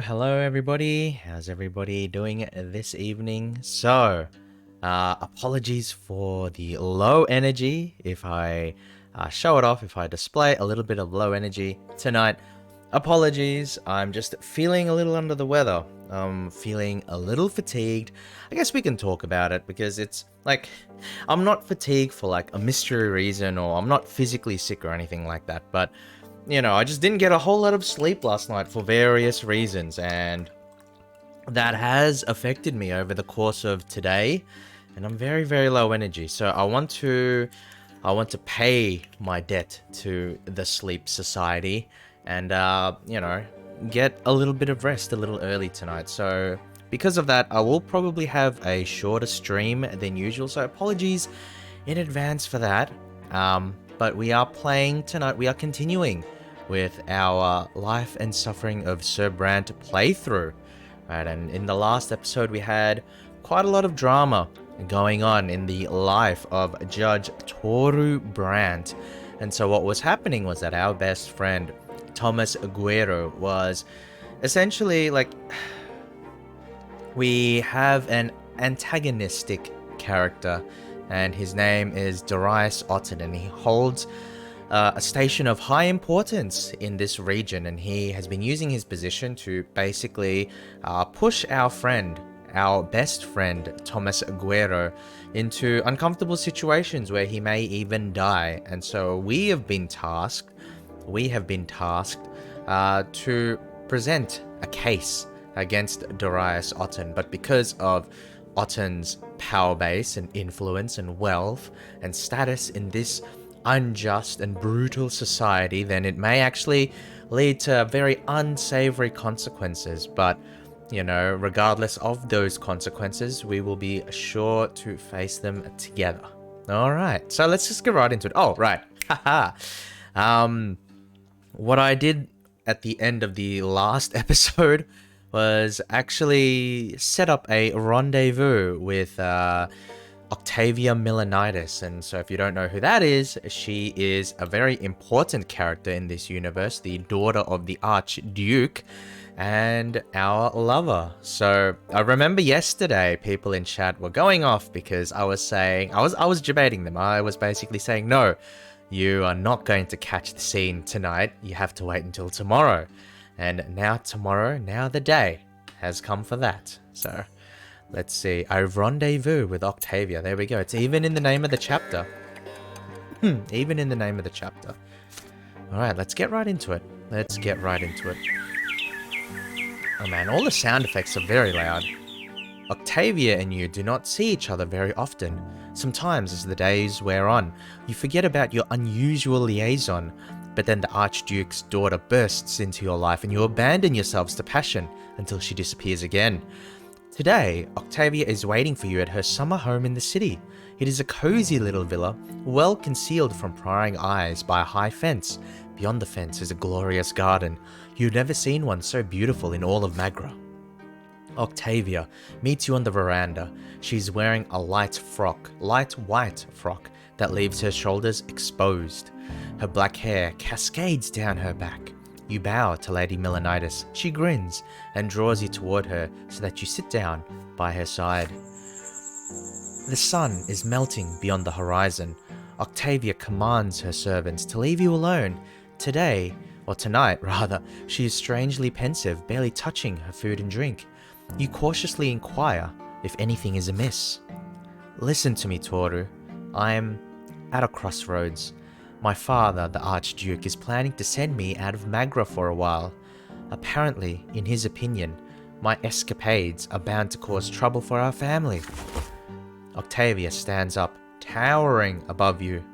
Hello everybody. How's everybody doing this evening? So, apologies for the low energy if I show it off, if I display a little bit of low energy tonight. Apologies, I'm just feeling a little under the weather. I'm feeling a little fatigued. I guess we can talk about it because it's like, I'm not fatigued for like a mystery reason, or I'm not physically sick or anything like that, but you know, I just didn't get a whole lot of sleep last night for various reasons, and that has affected me over the course of today, and I'm very, very low energy. So I want to pay my debt to the Sleep Society and, you know, get a little bit of rest a little early tonight. So because of that, I will probably have a shorter stream than usual. So apologies in advance for that. But we are playing tonight. We are continuing with our Life and Suffering of Sir Brante playthrough. Right, and in the last episode we had quite a lot of drama going on in the life of Judge Toru Brante. And so what was happening was that our best friend Thomas Aguero was essentially like, we have an antagonistic character, and his name is Darius Otten, and he holds a station of high importance in this region, and he has been using his position to basically push our friend, our best friend Thomas Aguero, into uncomfortable situations where he may even die. And so we have been tasked to present a case against Darius Otten, but because of Otten's power base and influence and wealth and status in this unjust and brutal society, then it may actually lead to very unsavory consequences. But, you know, regardless of those consequences, we will be sure to face them together. Alright, so let's just get right into it. Oh, right. Haha. What I did at the end of the last episode was actually set up a rendezvous with Octavia Milanitis. And so if you don't know who that is, she is a very important character in this universe, the daughter of the Archduke and our lover. So I remember yesterday people in chat were going off because I was saying, I was debating them. I was basically saying, no, you are not going to catch the scene tonight. You have to wait until tomorrow. And now tomorrow, now the day has come for that. So let's see. A rendezvous with Octavia. There we go. It's even in the name of the chapter. Even in the name of the chapter. Alright, let's get right into it. Let's get right into it. Oh man, all the sound effects are very loud. Octavia and you do not see each other very often. Sometimes, as the days wear on, you forget about your unusual liaison, but then the Archduke's daughter bursts into your life and you abandon yourselves to passion until she disappears again. Today, Octavia is waiting for you at her summer home in the city. It is a cozy little villa, well concealed from prying eyes by a high fence. Beyond the fence is a glorious garden. You've never seen one so beautiful in all of Magra. Octavia meets you on the veranda. She's wearing a light white frock that leaves her shoulders exposed. Her black hair cascades down her back. You bow to Lady Melanitis. She grins and draws you toward her so that you sit down by her side. The sun is melting beyond the horizon. Octavia commands her servants to leave you alone. Tonight, she is strangely pensive, barely touching her food and drink. You cautiously inquire if anything is amiss. Listen to me, Toru. I am at a crossroads. My father, the Archduke, is planning to send me out of Magra for a while. Apparently, in his opinion, my escapades are bound to cause trouble for our family. Octavia stands up, towering above you.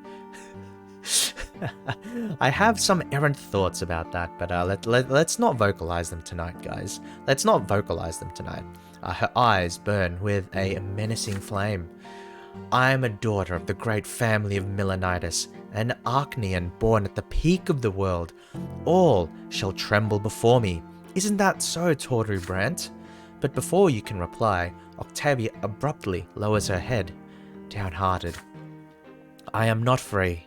I have some errant thoughts about that, but let's not vocalize them tonight, guys. Let's not vocalize them tonight. Her eyes burn with a menacing flame. I am a daughter of the great family of Melanitis, an Archnean born at the peak of the world. All shall tremble before me. Isn't that so, Toru Brante? But before you can reply, Octavia abruptly lowers her head, downhearted. I am not free.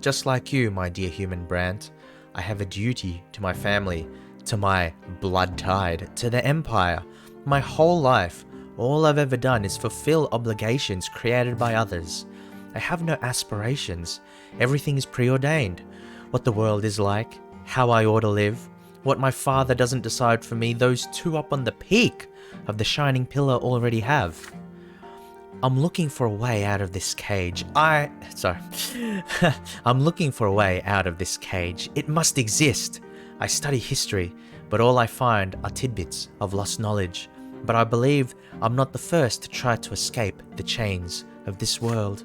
Just like you, my dear human Brante, I have a duty to my family, to my blood tide, to the Empire. My whole life, all I've ever done is fulfill obligations created by others. I have no aspirations. Everything is preordained. What the world is like, how I ought to live, what my father doesn't decide for me, those two up on the peak of the shining pillar already have. I'm looking for a way out of this cage. I'm looking for a way out of this cage. It must exist. I study history, but all I find are tidbits of lost knowledge. But I believe I'm not the first to try to escape the chains of this world.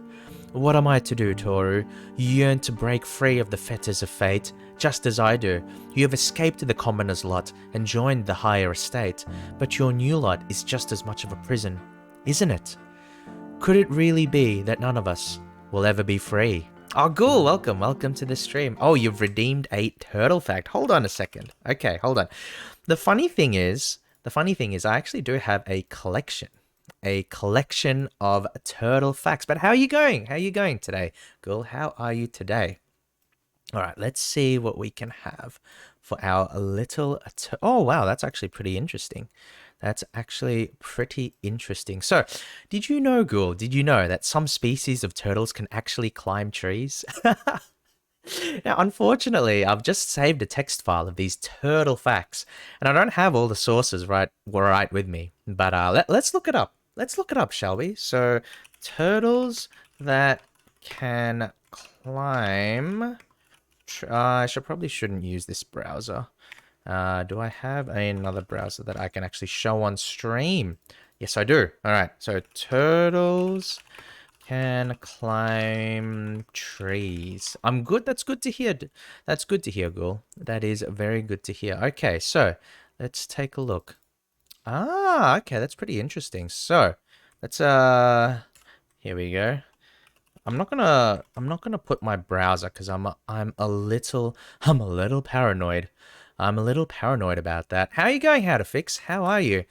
What am I to do, Toru? You yearn to break free of the fetters of fate, just as I do. You have escaped the commoner's lot and joined the higher estate, but your new lot is just as much of a prison, isn't it? Could it really be that none of us will ever be free? Oh, cool. Welcome to the stream. Oh, you've redeemed a turtle fact. Hold on a second. Okay, hold on. The funny thing is, I actually do have a collection of turtle facts. But how are you going? How are you going today? Girl, how are you today? All right, let's see what we can have for our little... Oh, wow, that's actually pretty interesting. So, did you know, Ghoul, that some species of turtles can actually climb trees? Now, unfortunately, I've just saved a text file of these turtle facts, and I don't have all the sources right with me. But let's look it up. Let's look it up, shall we? So, turtles that can climb... I probably shouldn't use this browser. Do I have another browser that I can actually show on stream? Yes, I do. All right. So turtles can climb trees. I'm good. That's good to hear. That's good to hear, Ghoul. That is very good to hear. Okay, so let's take a look. Ah, okay, that's pretty interesting. So let's here we go. I'm not gonna put my browser because I'm a little paranoid. I'm a little paranoid about that. How are you going, How to Fix? How are you?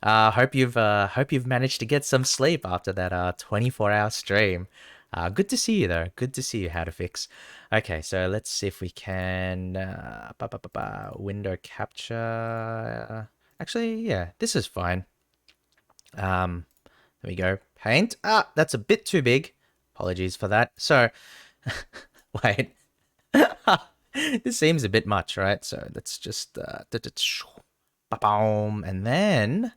Hope you've managed to get some sleep after that 24-hour stream. Good to see you though. Good to see you, How to Fix. Okay, so let's see if we can window capture. Actually, yeah, this is fine. There we go. Paint. That's a bit too big. Apologies for that. So, wait. This seems a bit much, right? So let's just and then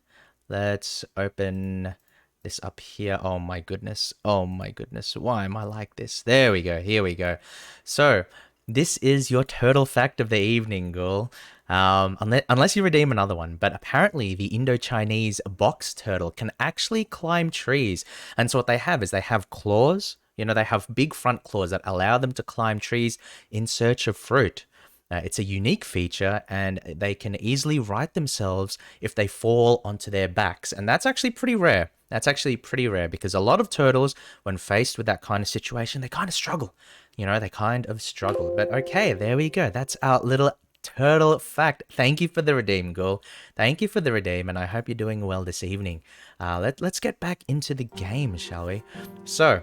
let's open this up here. Oh my goodness. Why am I like this? There we go. Here we go. So this is your turtle fact of the evening, girl. Unless you redeem another one, but apparently the Indo-Chinese box turtle can actually climb trees. And so what they have is they have claws. They have big front claws that allow them to climb trees in search of fruit. It's a unique feature, and they can easily right themselves if they fall onto their backs. And that's actually pretty rare. That's actually pretty rare because a lot of turtles, when faced with that kind of situation, they kind of struggle. They kind of struggle. But okay, there we go. That's our little turtle fact. Thank you for the redeem, girl. Thank you for the redeem, and I hope you're doing well this evening. Let's get back into the game, shall we? So,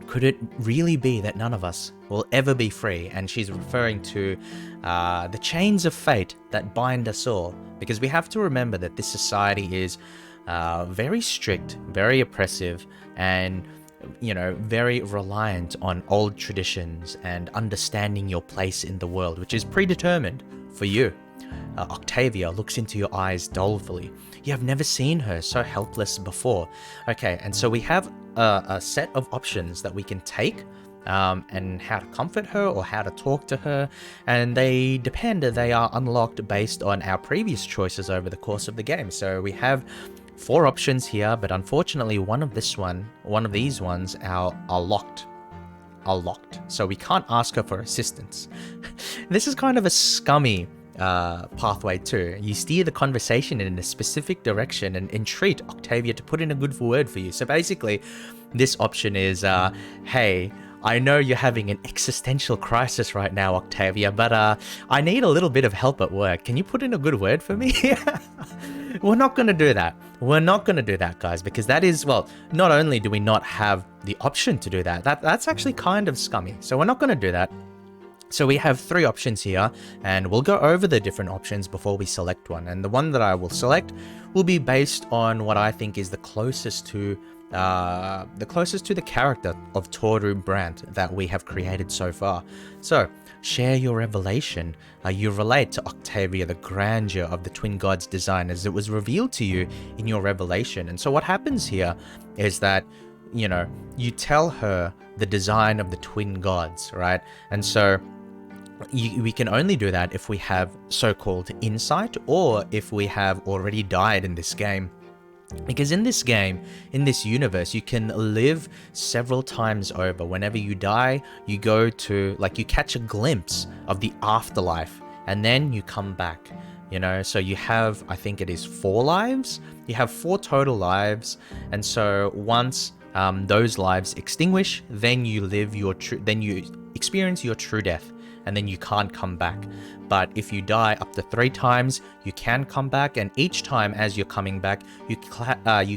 could it really be that none of us will ever be free? And she's referring to the chains of fate that bind us all. Because we have to remember that this society is very strict, very oppressive, and very reliant on old traditions and understanding your place in the world, which is predetermined for you. Octavia looks into your eyes dolefully. You have never seen her so helpless before. Okay, and so we have a set of options that we can take, and how to comfort her or how to talk to her, and they are unlocked based on our previous choices over the course of the game. So we have 4 options here, but unfortunately one of these ones are locked. So we can't ask her for assistance. This is kind of a scummy pathway too. You steer the conversation in a specific direction and entreat Octavia to put in a good word for you. So basically, this option is, hey, I know you're having an existential crisis right now, Octavia, but I need a little bit of help at work. Can you put in a good word for me? We're not going to do that. We're not going to do that, guys, because that is, well, not only do we not have the option to do that's actually kind of scummy. So we're not going to do that. So we have 3 options here, and we'll go over the different options before we select one. And the one that I will select will be based on what I think is the closest to the character of Toru Brante that we have created so far. So, share your revelation. You relate to Octavia the grandeur of the twin gods' design as it was revealed to you in your revelation. And so what happens here is that, you tell her the design of the twin gods, right? And so we can only do that if we have so-called insight, or if we have already died in this game. Because in this game, in this universe, you can live several times over. Whenever you die, you go to, you catch a glimpse of the afterlife, and then you come back, So you have, I think it is 4 lives. You have 4 total lives, and so once those lives extinguish, then you experience your true death, and then you can't come back. But if you die up to 3 times, you can come back, and each time as you're coming back, you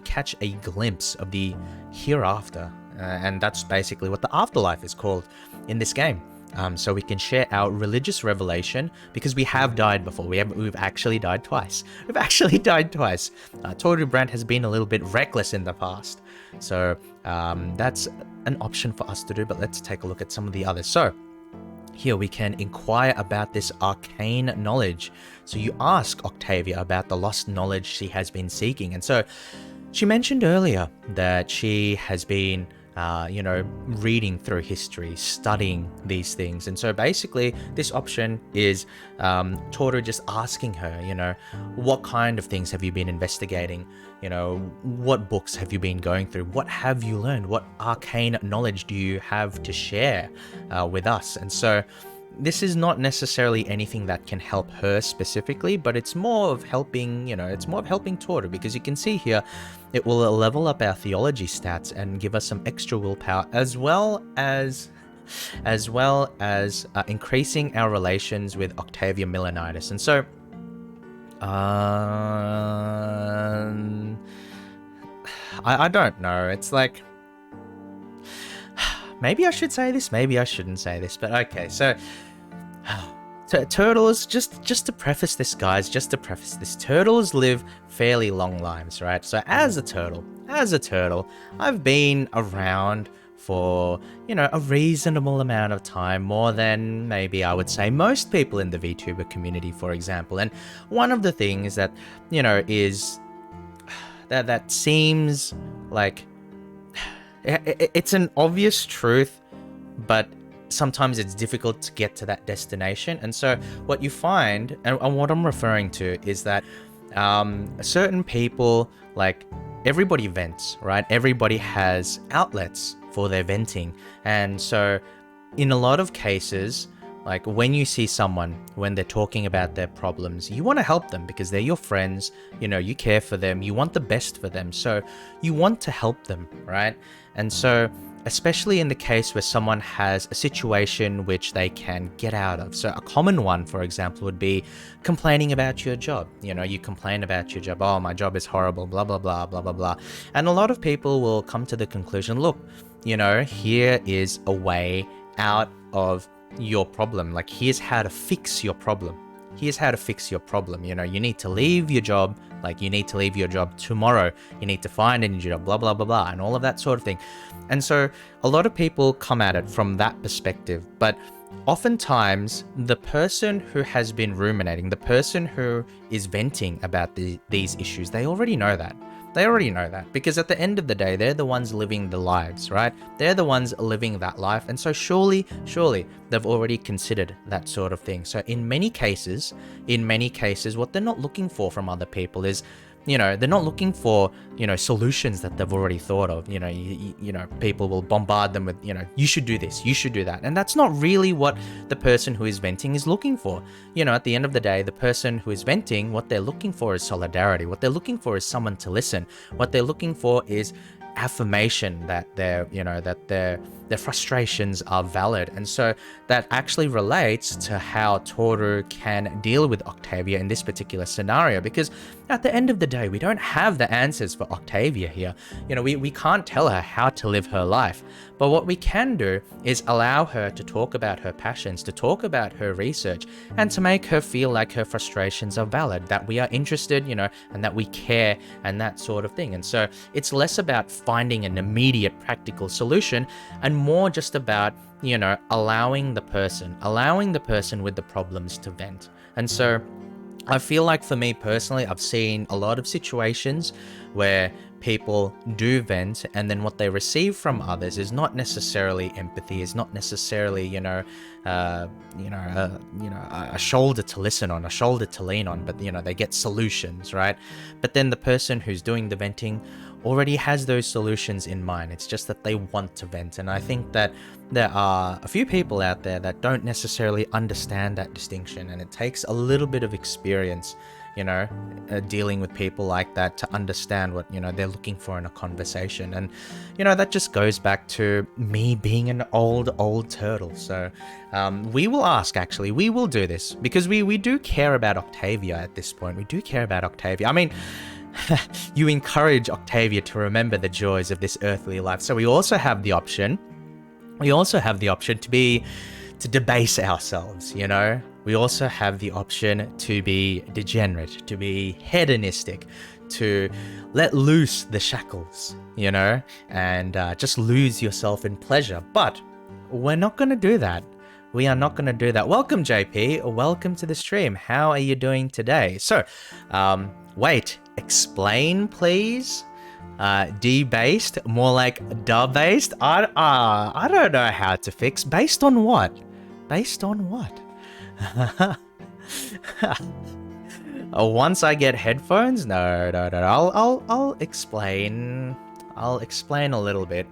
catch a glimpse of the hereafter, and that's basically what the afterlife is called in this game. So we can share our religious revelation, because we have died before. We've actually died twice. Toru Brante has been a little bit reckless in the past, so that's an option for us to do. But let's take a look at some of the others. So here we can inquire about this arcane knowledge. So you ask Octavia about the lost knowledge she has been seeking. And so she mentioned earlier that she has been, reading through history, studying these things. And so basically this option is Toru just asking her, what kind of things have you been investigating? What books have you been going through? What have you learned? What arcane knowledge do you have to share with us? And so this is not necessarily anything that can help her specifically, but it's more of helping, Toru, because you can see here, it will level up our theology stats and give us some extra willpower, as well as increasing our relations with Octavia Milanitis. And so, I don't know. It's like, maybe I should say this, maybe I shouldn't say this, but okay. So, turtles, just to preface this, guys, turtles live fairly long lives, right? So as a turtle, I've been around for, a reasonable amount of time, more than maybe I would say most people in the VTuber community, for example. And one of the things that, is that seems like it's an obvious truth, but sometimes it's difficult to get to that destination. And so what you find, and what I'm referring to, is that certain people, like, everybody vents, right? Everybody has outlets for their venting. And so in a lot of cases, like, when you see someone, when they're talking about their problems, you want to help them because they're your friends, you know, you care for them, you want the best for them, so you want to help them, right? And so, especially in the case where someone has a situation which they can get out of. So a common one, for example, would be complaining about your job. You know, you complain about your job, oh, my job is horrible, blah, blah, blah, blah, blah, blah. And a lot of people will come to the conclusion, look, you know, here is a way out of your problem. Like, here's how to fix your problem. Here's how to fix your problem. You know, you need to leave your job. Like, you need to leave your job tomorrow. You need to find a new job, blah, blah, blah, blah, and all of that sort of thing. And so a lot of people come at it from that perspective. But oftentimes, the person who has been ruminating, the person who is venting about these issues, they already know that. They already know that, because at the end of the day, they're the ones living the lives, right? They're the ones living that life. And so surely, they've already considered that sort of thing. So in many cases, what they're not looking for from other people is, you know, they're not looking for, you know, solutions that they've already thought of. You know, you know, people will bombard them with, you know, you should do this, you should do that. And that's not really what the person who is venting is looking for. You know, at the end of the day, the person who is venting, what they're looking for is solidarity. What they're looking for is someone to listen. What they're looking for is affirmation that their frustrations are valid. And so that actually relates to how Toru can deal with Octavia in this particular scenario, because at the end of the day, we don't have the answers for Octavia here. You know, we can't tell her how to live her life, but what we can do is allow her to talk about her passions, to talk about her research, and to make her feel like her frustrations are valid, that we are interested, you know, and that we care, and that sort of thing. And so it's less about finding an immediate practical solution and more just about, you know, allowing the person with the problems to vent. And so I feel like, for me personally, I've seen a lot of situations where people do vent, and then what they receive from others is not necessarily empathy, is not necessarily, a shoulder to listen on, a shoulder to lean on, but, you know, they get solutions, right? But then the person who's doing the venting already has those solutions in mind. It's just that they want to vent. And I think that there are a few people out there that don't necessarily understand that distinction, and it takes a little bit of experience, you know, dealing with people like that to understand what, you know, they're looking for in a conversation. And, you know, that just goes back to me being an old turtle. So we will do this because we do care about Octavia at this point. We do care about Octavia. I mean, you encourage Octavia to remember the joys of this earthly life. So we also have the option to debase ourselves, you know? We also have the option to be degenerate, to be hedonistic, to let loose the shackles, you know, and just lose yourself in pleasure. But we're not going to do that. We are not going to do that. Welcome, JP. Welcome to the stream. How are you doing today? So, wait, explain, please. Debased, more like da-based. I don't know how to fix. Based on what? Based on what? Once I get headphones? No. I'll explain. I'll explain a little bit.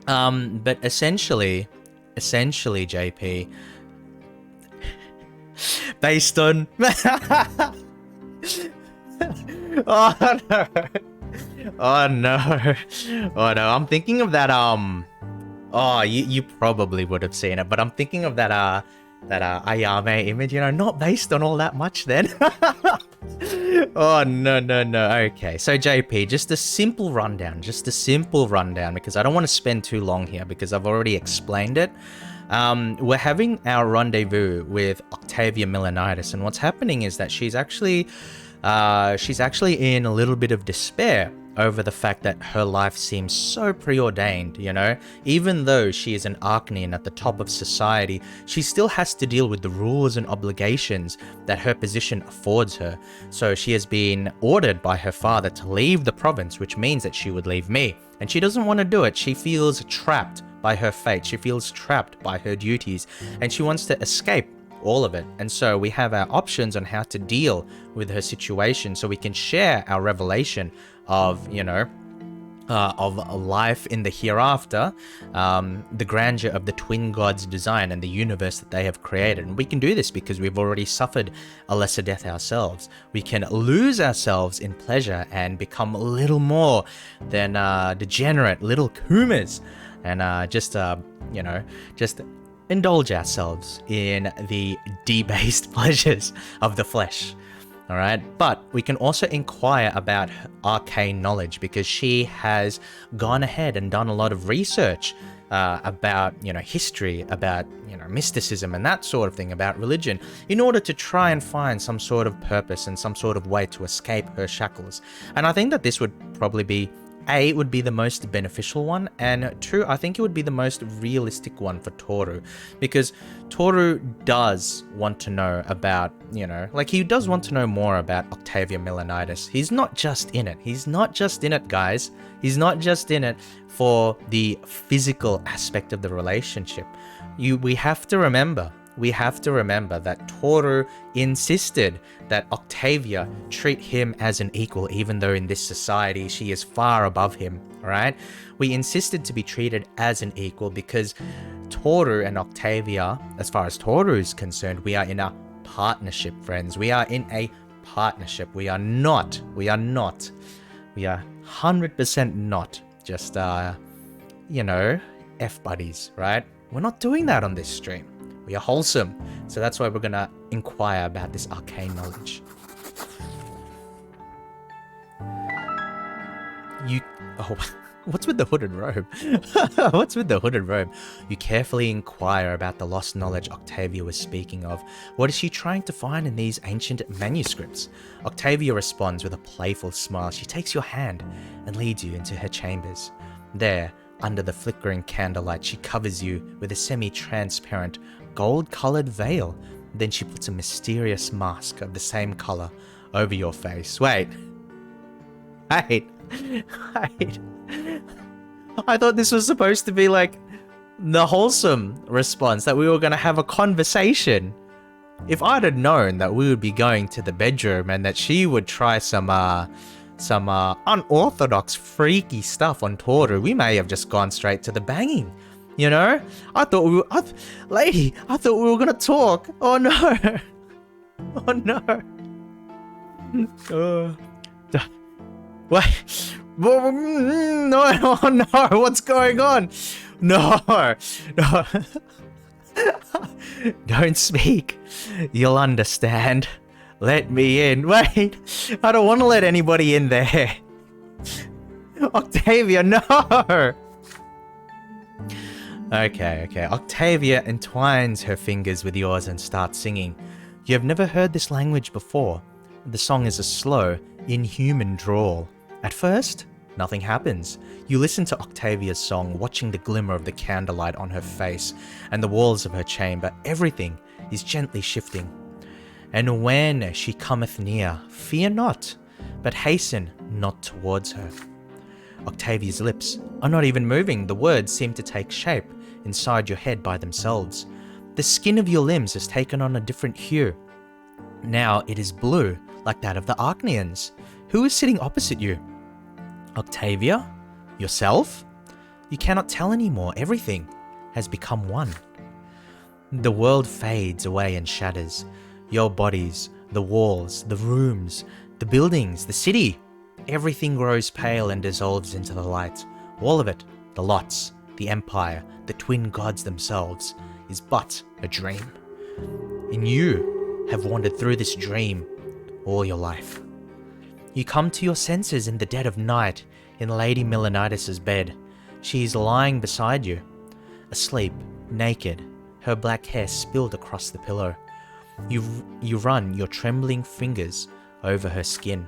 But essentially, JP, based on. Oh no! Oh no! Oh no! I'm thinking of that. Oh, you probably would have seen it, but I'm thinking of that Ayame image. You know, not based on all that much. Then. Oh no! Okay, so JP, just a simple rundown, because I don't want to spend too long here because I've already explained it. We're having our rendezvous with Octavia Milanitis, and what's happening is that she's actually in a little bit of despair over the fact that her life seems so preordained, you know? Even though she is an Arcanian at the top of society, she still has to deal with the rules and obligations that her position affords her. So she has been ordered by her father to leave the province, which means that she would leave me. And she doesn't want to do it. She feels trapped by her fate. She feels trapped by her duties, and she wants to escape all of it. And so we have our options on how to deal with her situation, so we can share our revelation of, of life in the hereafter, the grandeur of the twin gods' design and the universe that they have created. And we can do this because we've already suffered a lesser death ourselves. We can lose ourselves in pleasure and become a little more than degenerate little kumas, and just indulge ourselves in the debased pleasures of the flesh. All right, but we can also inquire about arcane knowledge, because she has gone ahead and done a lot of research about, history, about, mysticism and that sort of thing, about religion, in order to try and find some sort of purpose and some sort of way to escape her shackles. And I think that this would probably be, A, it would be the most beneficial one, and 2, I think it would be the most realistic one for Toru, because Toru does want to know about, he does want to know more about Octavia Milanitis. He's not just in it. He's not just in it, guys. He's not just in it for the physical aspect of the relationship. We have to remember that Toru insisted that Octavia treat him as an equal, even though in this society she is far above him, right? We insisted to be treated as an equal because Toru and Octavia, as far as Toru is concerned, we are in a partnership, friends. We are in a partnership. We are 100% not just, F buddies, right? We're not doing that on this stream. We are wholesome. So that's why we're going to inquire about this arcane knowledge. What's with the hooded robe? What's with the hooded robe? You carefully inquire about the lost knowledge Octavia was speaking of. What is she trying to find in these ancient manuscripts? Octavia responds with a playful smile. She takes your hand and leads you into her chambers. There, under the flickering candlelight, she covers you with a semi-transparent, gold-colored veil. Then she puts a mysterious mask of the same color over your face. Wait. I thought this was supposed to be like the wholesome response, that we were going to have a conversation. If I'd have known that we would be going to the bedroom and that she would try some unorthodox, freaky stuff on Toru, we may have just gone straight to the banging. I thought we were... lady, I thought we were going to talk. Oh, no. Oh, no. Wait. No, oh, no. What's going on? No. No. Don't speak. You'll understand. Let me in. Wait. I don't want to let anybody in there. Octavia, no. Okay. Octavia entwines her fingers with yours and starts singing. You have never heard this language before. The song is a slow, inhuman drawl. At first, nothing happens. You listen to Octavia's song, watching the glimmer of the candlelight on her face and the walls of her chamber. Everything is gently shifting. And when she cometh near, fear not, but hasten not towards her. Octavia's lips are not even moving. The words seem to take shape inside your head by themselves. The skin of your limbs has taken on a different hue. Now it is blue, like that of the Archneans. Who is sitting opposite you? Octavia? Yourself? You cannot tell anymore. Everything has become one. The world fades away and shatters. Your bodies, the walls, the rooms, the buildings, the city. Everything grows pale and dissolves into the light. All of it, the lots, the empire, the twin gods themselves, is but a dream. And you have wandered through this dream all your life. You come to your senses in the dead of night in Lady Milanitis' bed. She is lying beside you, asleep, naked, her black hair spilled across the pillow. You run your trembling fingers over her skin.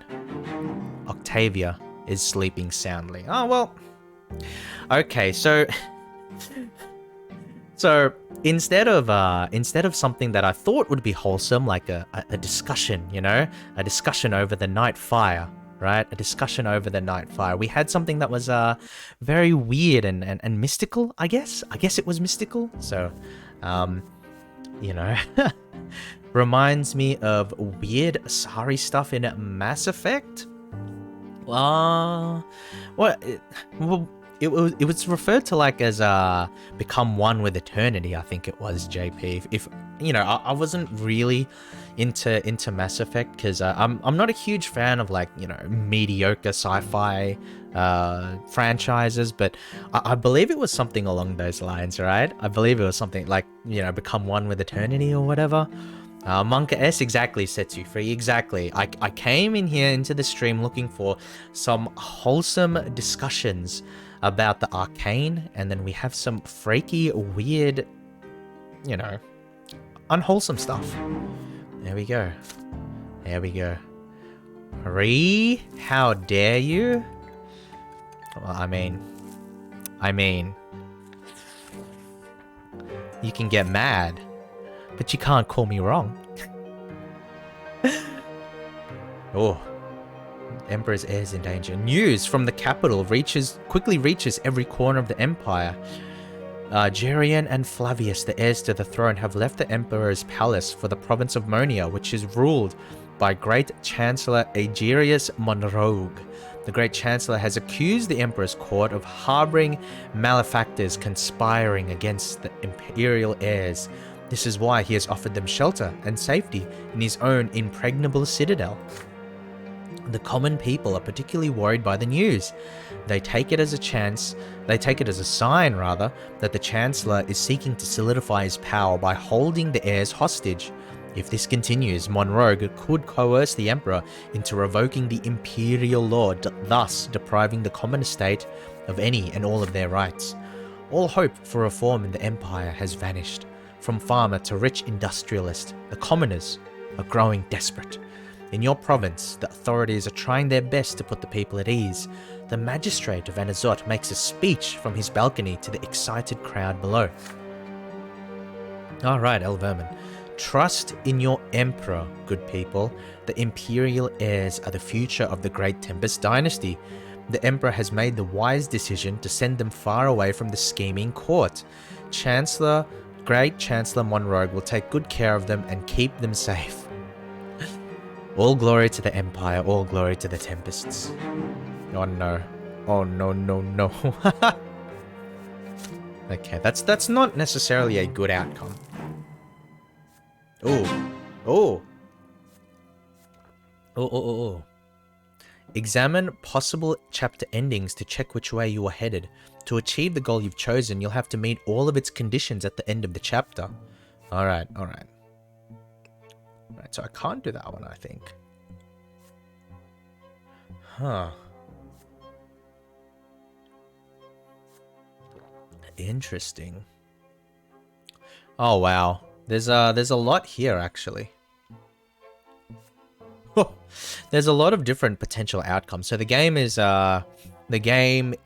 Octavia is sleeping soundly. Oh, well. Okay, so instead of something that I thought would be wholesome, like a discussion, a discussion over the night fire, right? A discussion over the night fire. We had something that was very weird and mystical, I guess. I guess it was mystical. So, you know, reminds me of weird Asari stuff in Mass Effect. What? It was referred to like as become one with eternity. I think it was JP. If you know, I wasn't really into Mass Effect because I'm not a huge fan of like, you know, mediocre sci-fi franchises, but I believe it was something along those lines, right? I believe it was something like, you know, become one with eternity or whatever. Monka S exactly, sets you free, exactly. I came in here into the stream looking for some wholesome discussions about the arcane, and then we have some freaky, weird, you know, unwholesome stuff. There we go. There we go. How dare you? Well, I mean, you can get mad, but you can't call me wrong. Oh, Emperor's heirs in danger. News from the capital quickly reaches every corner of the empire. Gerion and Flavius, the heirs to the throne, have left the Emperor's palace for the province of Monia, which is ruled by Great Chancellor Aegerius Monrogue. The Great Chancellor has accused the Emperor's court of harboring malefactors conspiring against the imperial heirs. This is why he has offered them shelter and safety in his own impregnable citadel. The common people are particularly worried by the news. They take it as a sign that the Chancellor is seeking to solidify his power by holding the heirs hostage. If this continues, Monrogue could coerce the Emperor into revoking the imperial law, thus depriving the common estate of any and all of their rights. All hope for reform in the Empire has vanished. From farmer to rich industrialist, the commoners are growing desperate. In your province, the authorities are trying their best to put the people at ease. The magistrate of Anazot makes a speech from his balcony to the excited crowd below. Alright, El Vermin. Trust in your emperor, good people. The imperial heirs are the future of the Great Tempest dynasty. The emperor has made the wise decision to send them far away from the scheming court. Great Chancellor Monrogue will take good care of them and keep them safe. All glory to the Empire, all glory to the Tempests. Oh no. Oh no, no, no. Okay, that's not necessarily a good outcome. Oh. Oh. Oh. Examine possible chapter endings to check which way you are headed. To achieve the goal you've chosen, you'll have to meet all of its conditions at the end of the chapter. Alright. Right, so I can't do that one, I think. Huh. Interesting. Oh wow. There's a lot here actually. There's a lot of different potential outcomes. So the game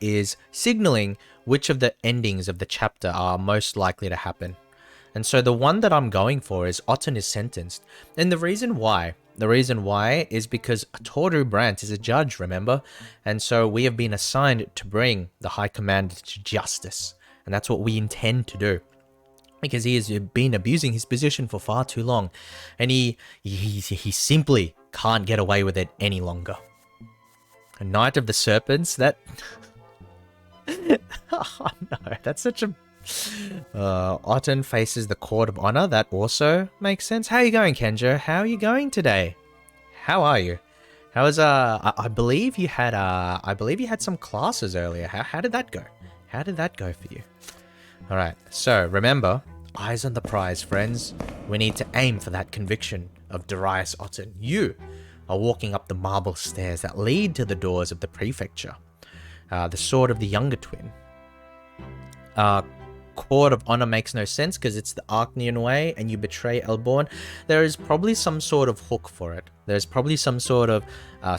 is signaling which of the endings of the chapter are most likely to happen. And so the one that I'm going for is Otten is sentenced. And the reason why is because Toru Brante is a judge, remember? And so we have been assigned to bring the High Commander to justice. And that's what we intend to do. Because he has been abusing his position for far too long. And he simply can't get away with it any longer. A Knight of the Serpents, that... oh no, that's such a... Otten faces the Court of Honor. That also makes sense. How are you going, Kenjo? How are you going today? How are you? How is I believe you had some classes earlier. How did that go? How did that go for you? All right. So remember, eyes on the prize, friends. We need to aim for that conviction of Darius Otten. You are walking up the marble stairs that lead to the doors of the prefecture. The sword of the younger twin. Court of Honor makes no sense because it's the Arknian way and you betray Elborn. There is probably some sort of hook for it. There's probably some sort of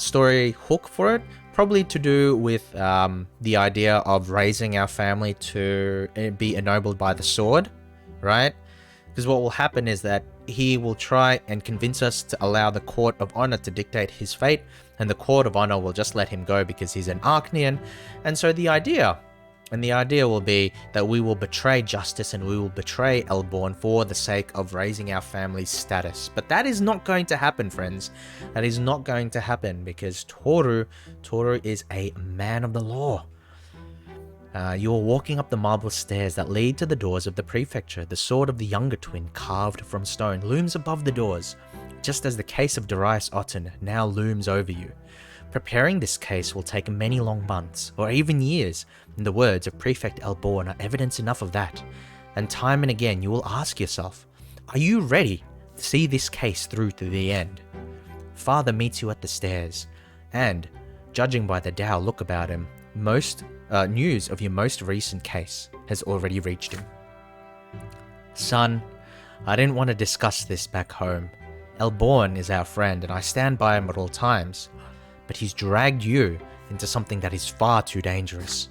story hook for it. Probably to do with the idea of raising our family to be ennobled by the sword, right? Because what will happen is that he will try and convince us to allow the Court of Honor to dictate his fate, and the Court of Honor will just let him go because he's an Archnean. And so the idea will be that we will betray justice and we will betray Elborn for the sake of raising our family's status. But that is not going to happen, friends. That is not going to happen because Toru is a man of the law. You are walking up the marble stairs that lead to the doors of the prefecture. The sword of the younger twin, carved from stone, looms above the doors, just as the case of Darius Otten now looms over you. Preparing this case will take many long months, or even years, and the words of Prefect Elborn are evidence enough of that. And time and again you will ask yourself, are you ready to see this case through to the end? Father meets you at the stairs, and, judging by the dour look about him, news of your most recent case has already reached him. Son, I didn't want to discuss this back home. Elborn is our friend and I stand by him at all times, but he's dragged you into something that is far too dangerous.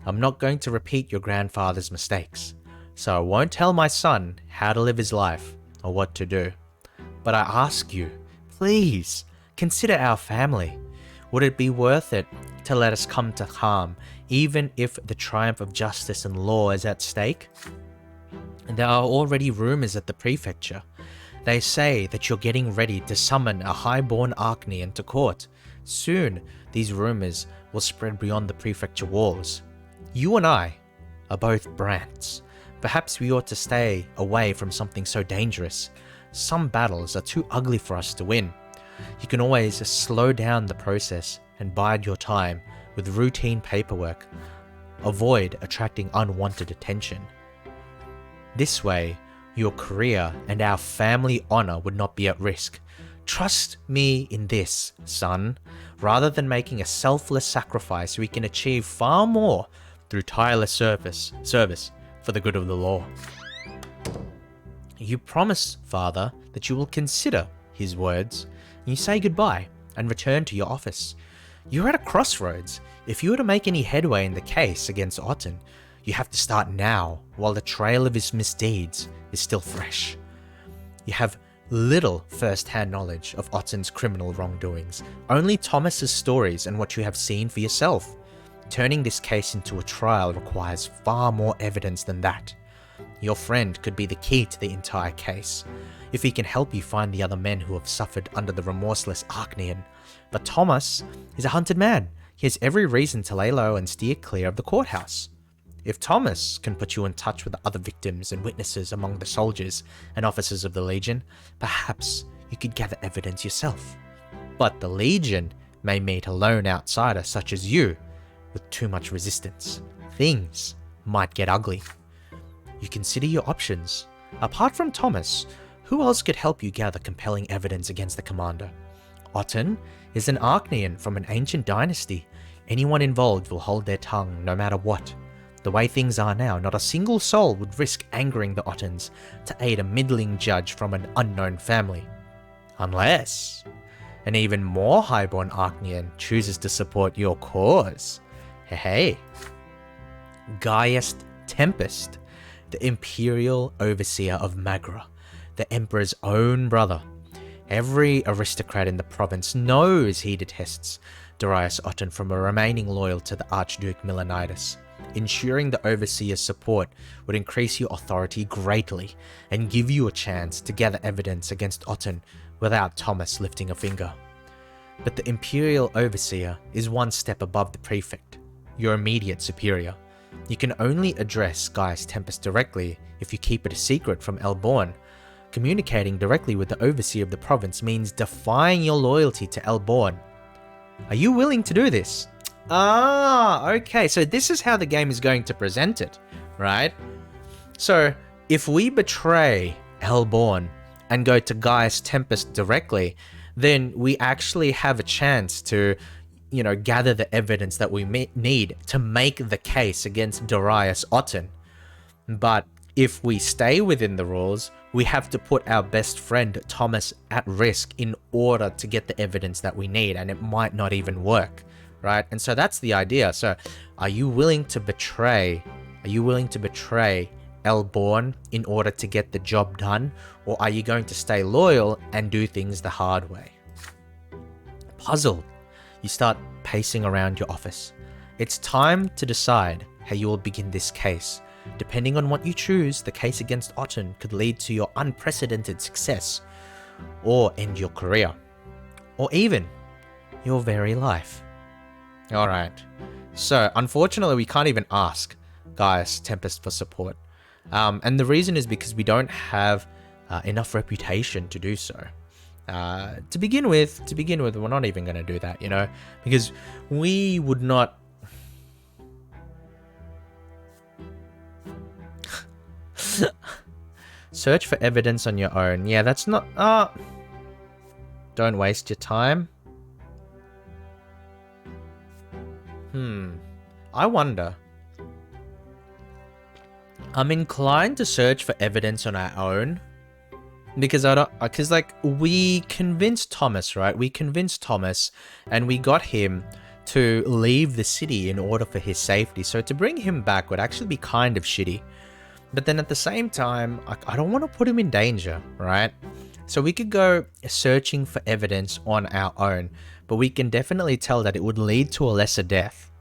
I'm not going to repeat your grandfather's mistakes, so I won't tell my son how to live his life or what to do. But I ask you, please, consider our family. Would it be worth it to let us come to harm, even if the triumph of justice and law is at stake? And there are already rumors at the prefecture. They say that you're getting ready to summon a highborn Archnean to court. Soon, these rumors will spread beyond the prefecture walls. You and I are both Brants. Perhaps we ought to stay away from something so dangerous. Some battles are too ugly for us to win. You can always slow down the process and bide your time with routine paperwork. Avoid attracting unwanted attention. This way, your career and our family honor would not be at risk. Trust me in this, son. Rather than making a selfless sacrifice, we can achieve far more through tireless service for the good of the law. You promise, Father, that you will consider his words. You say goodbye and return to your office. You're at a crossroads. If you were to make any headway in the case against Otten, you have to start now, while the trail of his misdeeds is still fresh. You have little first-hand knowledge of Otten's criminal wrongdoings, only Thomas's stories and what you have seen for yourself. Turning this case into a trial requires far more evidence than that. Your friend could be the key to the entire case, if he can help you find the other men who have suffered under the remorseless Archnean. But Thomas is a hunted man. He has every reason to lay low and steer clear of the courthouse. If Thomas can put you in touch with the other victims and witnesses among the soldiers and officers of the Legion, perhaps you could gather evidence yourself. But the Legion may meet a lone outsider such as you with too much resistance. Things might get ugly. You consider your options. Apart from Thomas, who else could help you gather compelling evidence against the commander? Otten is an Archnean from an ancient dynasty. Anyone involved will hold their tongue no matter what. The way things are now, not a single soul would risk angering the Ottens to aid a middling judge from an unknown family. Unless an even more highborn Archnean chooses to support your cause. Hey. Gaius Tempest, the Imperial Overseer of Magra, the Emperor's own brother. Every aristocrat in the province knows he detests Darius Otten from remaining loyal to the Archduke Milanitis. Ensuring the Overseer's support would increase your authority greatly and give you a chance to gather evidence against Otten without Thomas lifting a finger. But the Imperial Overseer is one step above the Prefect, your immediate superior. You can only address Gaius Tempest directly if you keep it a secret from Elborn. Communicating directly with the Overseer of the province means defying your loyalty to Elborn. Are you willing to do this? Okay, so this is how the game is going to present it, right? So, if we betray Elborn and go to Gaius Tempest directly, then we actually have a chance to, gather the evidence that we need to make the case against Darius Otten. But if we stay within the rules, we have to put our best friend Thomas at risk in order to get the evidence that we need, and it might not even work. Right? And so that's the idea. So are you willing to betray Elborn in order to get the job done, or are you going to stay loyal and do things the hard way? Puzzled, you start pacing around your office. It's time to decide how you will begin this case. Depending on what you choose, the case against Otten could lead to your unprecedented success, or end your career, or even your very life. Alright, so unfortunately we can't even ask Gaius Tempest for support. And the reason is because we don't have enough reputation to do so. To begin with, we're not even going to do that, because we would not... Search for evidence on your own. Yeah, that's not... Don't waste your time. I wonder. I'm inclined to search for evidence on our own. Because we convinced Thomas, right? We convinced Thomas and we got him to leave the city in order for his safety. So to bring him back would actually be kind of shitty. But then at the same time, I don't want to put him in danger, right? So we could go searching for evidence on our own, but we can definitely tell that it would lead to a lesser death.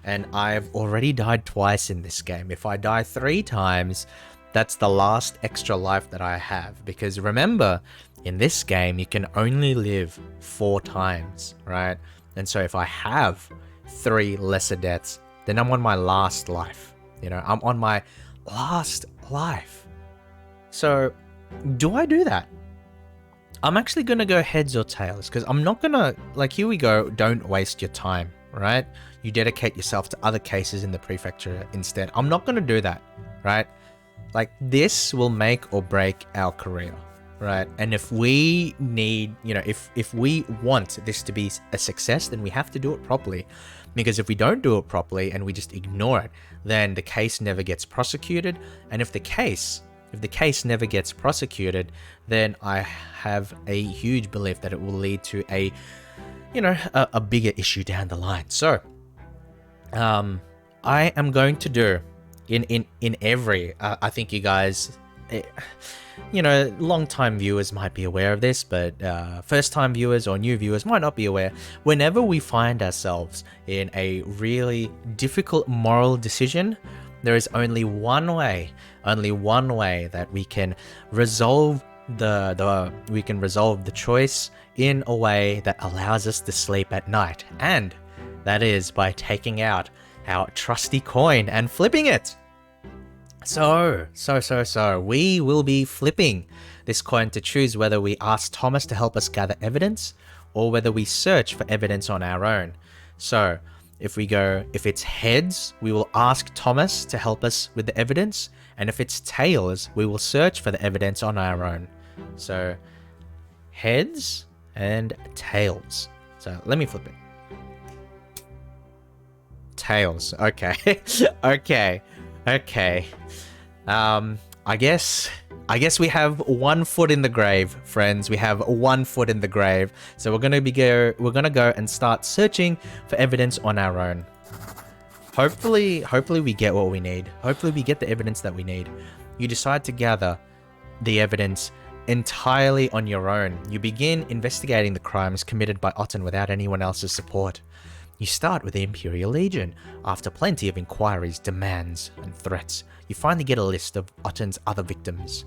And I've already died twice in this game. If I die 3 times, that's the last extra life that I have. Because remember, in this game, you can only live 4 times, right? And so if I have 3 lesser deaths, then I'm on my last life. I'm on my last life. So, do I do that? I'm actually going to go heads or tails, because I'm not going to, here we go, don't waste your time, right? You dedicate yourself to other cases in the prefecture instead. I'm not going to do that, right? This will make or break our career, right? And if we need, if we want this to be a success, then we have to do it properly. Because if we don't do it properly and we just ignore it, then the case never gets prosecuted. And if the case never gets prosecuted, then I have a huge belief that it will lead to a bigger issue down the line. So, I am going to do in every, I think you guys, long-time viewers might be aware of this, but first-time viewers or new viewers might not be aware. Whenever we find ourselves in a really difficult moral decision, there is only one way that we can resolve the choice in a way that allows us to sleep at night, and that is by taking out our trusty coin and flipping it. So, we will be flipping this coin to choose whether we ask Thomas to help us gather evidence or whether we search for evidence on our own. So, if it's heads, we will ask Thomas to help us with the evidence, and if it's tails, we will search for the evidence on our own. So, heads and tails. So, let me flip it. Tails. Okay. Okay. I guess we have 1 foot in the grave, friends. We have 1 foot in the grave. So we're gonna go and start searching for evidence on our own. Hopefully we get what we need. Hopefully we get the evidence that we need. You decide to gather the evidence entirely on your own. You begin investigating the crimes committed by Otten without anyone else's support. You start with the Imperial Legion. After plenty of inquiries, demands, and threats, you finally get a list of Otten's other victims.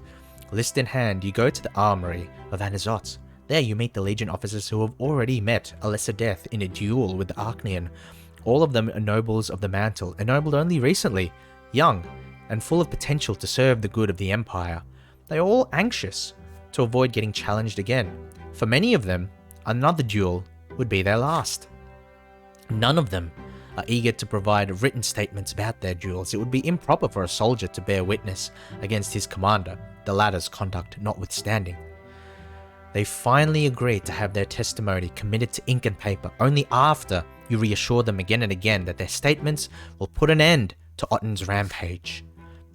List in hand, you go to the armory of Anazot. There you meet the Legion officers who have already met a lesser death in a duel with the Archnean. All of them are nobles of the Mantle, ennobled only recently, young, and full of potential to serve the good of the Empire. They are all anxious to avoid getting challenged again. For many of them, another duel would be their last. None of them are eager to provide written statements about their duels. It would be improper for a soldier to bear witness against his commander, the latter's conduct notwithstanding. They finally agreed to have their testimony committed to ink and paper only after you reassure them again and again that their statements will put an end to Otten's rampage.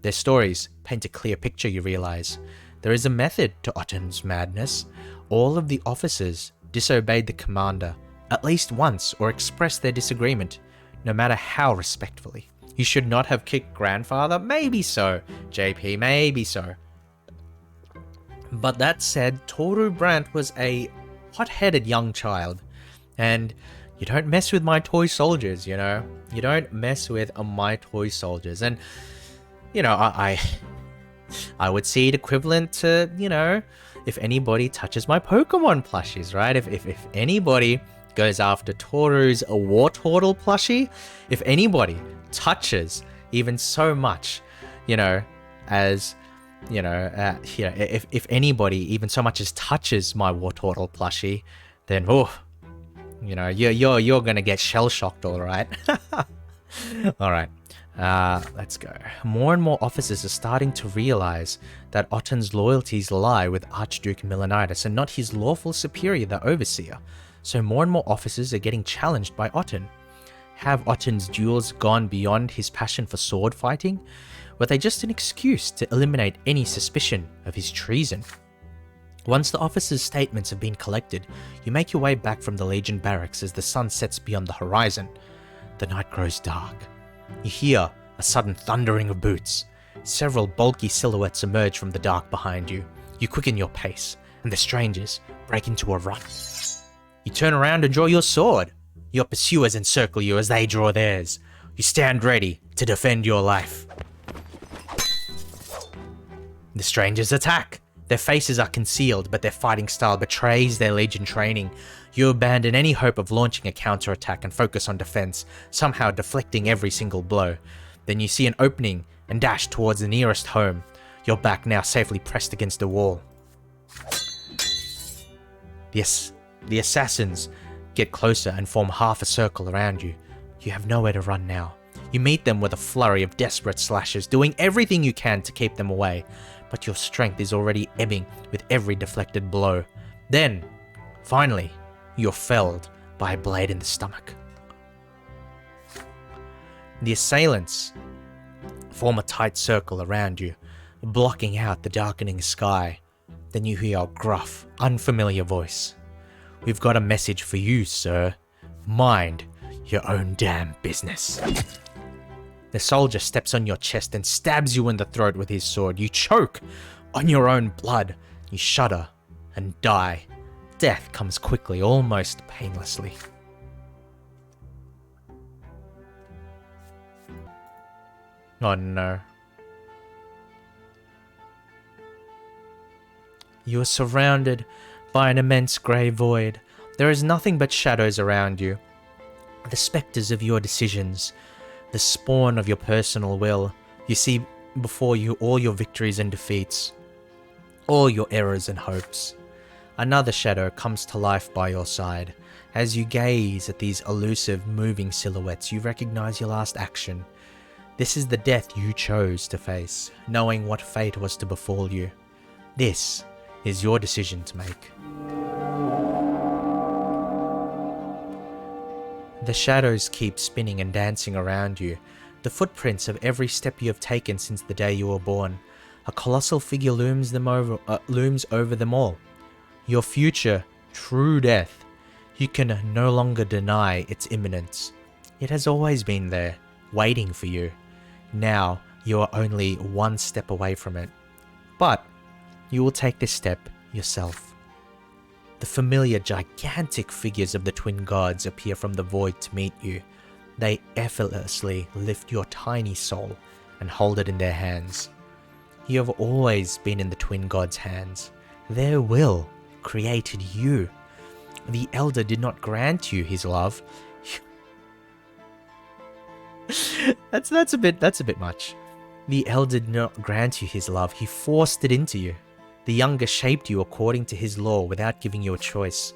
Their stories paint a clear picture, you realize. There is a method to Otten's madness. All of the officers disobeyed the commander at least once or expressed their disagreement, no matter how respectfully. You should not have kicked grandfather? Maybe so, JP, maybe so. But that said, Toru Brante was a hot-headed young child, and you don't mess with my toy soldiers, you know? You don't mess with my toy soldiers. And, you know, I would see it equivalent to, you know, if anybody touches my Pokemon plushies, right? If anybody goes after Toru's Wartortle plushie, if anybody touches even so much, you know, as, you know, if anybody even so much as touches my Wartortle plushie, then, oh, you know, you're gonna get shell-shocked, all right? All right. Let's go. More and more officers are starting to realize that Otton's loyalties lie with Archduke Milonitis and not his lawful superior, the Overseer. So more and more officers are getting challenged by Otton. Have Otton's duels gone beyond his passion for sword fighting? Were they just an excuse to eliminate any suspicion of his treason? Once the officers' statements have been collected, you make your way back from the Legion barracks as the sun sets beyond the horizon. The night grows dark. You hear a sudden thundering of boots. Several bulky silhouettes emerge from the dark behind you. You quicken your pace, and the strangers break into a run. You turn around and draw your sword. Your pursuers encircle you as they draw theirs. You stand ready to defend your life. The strangers attack. Their faces are concealed, but their fighting style betrays their Legion training. You abandon any hope of launching a counterattack and focus on defense, somehow deflecting every single blow. Then you see an opening and dash towards the nearest home, your back now safely pressed against the wall. The assassins get closer and form half a circle around you. You have nowhere to run now. You meet them with a flurry of desperate slashes, doing everything you can to keep them away, but your strength is already ebbing with every deflected blow. Then, finally, you're felled by a blade in the stomach. The assailants form a tight circle around you, blocking out the darkening sky. Then you hear a gruff, unfamiliar voice. "We've got a message for you, sir. Mind your own damn business." The soldier steps on your chest and stabs you in the throat with his sword. You choke on your own blood. You shudder and die. Death comes quickly, almost painlessly. Oh no. You are surrounded by an immense grey void. There is nothing but shadows around you. The spectres of your decisions, the spawn of your personal will. You see before you all your victories and defeats, all your errors and hopes. Another shadow comes to life by your side. As you gaze at these elusive, moving silhouettes, you recognize your last action. This is the death you chose to face, knowing what fate was to befall you. This is your decision to make. The shadows keep spinning and dancing around you, the footprints of every step you have taken since the day you were born. A colossal figure looms over them all. Your future, true death. You can no longer deny its imminence. It has always been there, waiting for you. Now you are only one step away from it. But you will take this step yourself. The familiar gigantic figures of the twin gods appear from the void to meet you. They effortlessly lift your tiny soul and hold it in their hands. You have always been in the twin gods' hands. Their will created you. The Elder did not grant you his love. That's a bit much. The Elder did not grant you his love. He forced it into you. The Younger shaped you according to his law without giving you a choice.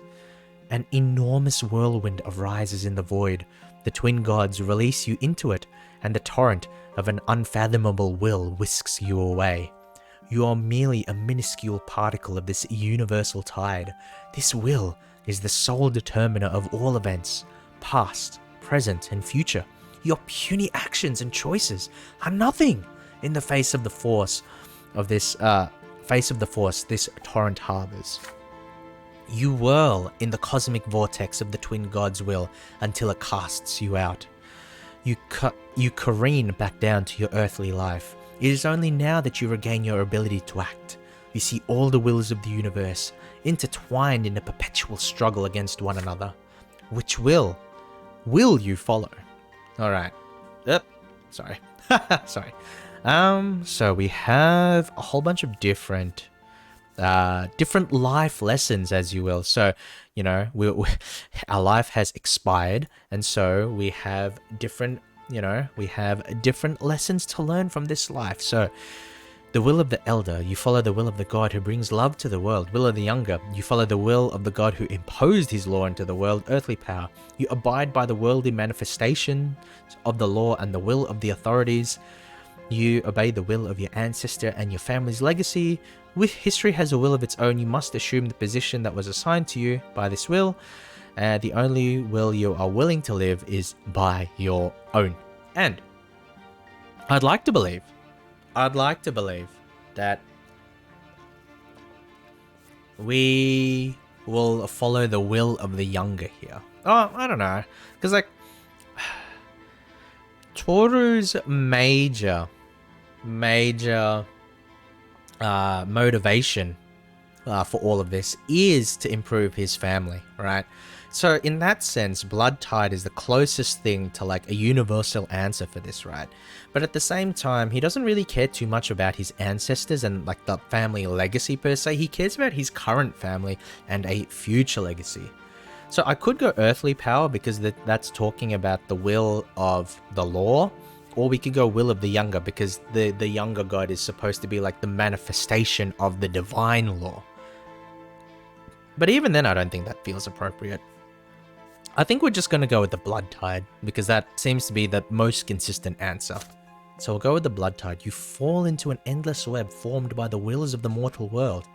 An enormous whirlwind arises in the void. The twin gods release you into it, and the torrent of an unfathomable will whisks you away. You are merely a minuscule particle of this universal tide. This will is the sole determiner of all events, past, present, and future. Your puny actions and choices are nothing in the face of the force of this this torrent harbors. You whirl in the cosmic vortex of the twin god's will until it casts you out. You careen back down to your earthly life. It is only now that you regain your ability to act. You see all the wills of the universe intertwined in a perpetual struggle against one another. Which will you follow? All right. Sorry. Sorry. So we have a whole bunch of different life lessons, as you will. So, you know, our life has expired, and so we have different lessons to learn from this life. So, the will of the elder, you follow the will of the God who brings love to the world. Will of the younger, you follow the will of the God who imposed his law into the world, earthly power. You abide by the worldly manifestation of the law and the will of the authorities. You obey the will of your ancestor and your family's legacy. With history has a will of its own, you must assume the position that was assigned to you by this will. The only will you are willing to live is by your own. And I'd like to believe that we will follow the will of the younger here. Oh, I don't know. Because, like, Toru's major motivation for all of this is to improve his family, right? So in that sense, blood tide is the closest thing to like a universal answer for this, right? But at the same time, he doesn't really care too much about his ancestors and like the family legacy per se. He cares about his current family and a future legacy. So I could go earthly power because that's talking about the will of the law, or we could go will of the younger because the younger god is supposed to be like the manifestation of the divine law. But even then, I don't think that feels appropriate. I think we're just going to go with the blood tide because that seems to be the most consistent answer. So we'll go with the blood tide. You fall into an endless web formed by the wills of the mortal world.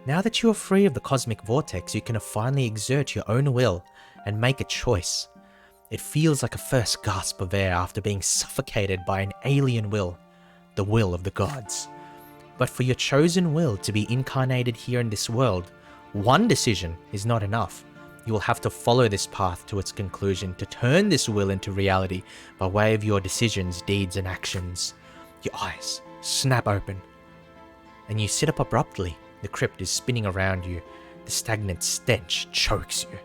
Now that you are free of the cosmic vortex, you can finally exert your own will and make a choice. It feels like a first gasp of air after being suffocated by an alien will, the will of the gods. But for your chosen will to be incarnated here in this world, one decision is not enough. You will have to follow this path to its conclusion to turn this will into reality by way of your decisions, deeds, and actions. Your eyes snap open, and you sit up abruptly. The crypt is spinning around you. The stagnant stench chokes you.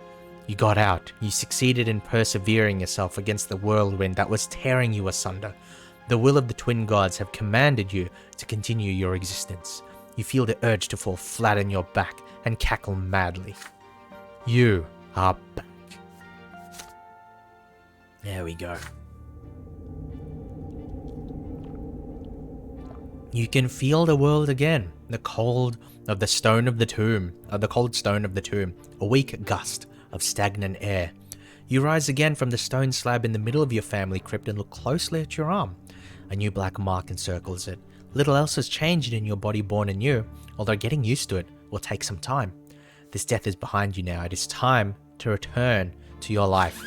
You got out. You succeeded in persevering yourself against the whirlwind that was tearing you asunder. The will of the twin gods have commanded you to continue your existence. You feel the urge to fall flat on your back and cackle madly. You are back. There we go. You can feel the world again. The cold of the stone of the tomb, a weak gust of stagnant air. You rise again from the stone slab in the middle of your family crypt and look closely at your arm. A new black mark encircles it. Little else has changed in your body born anew, although getting used to it will take some time. This death is behind you now. It is time to return to your life.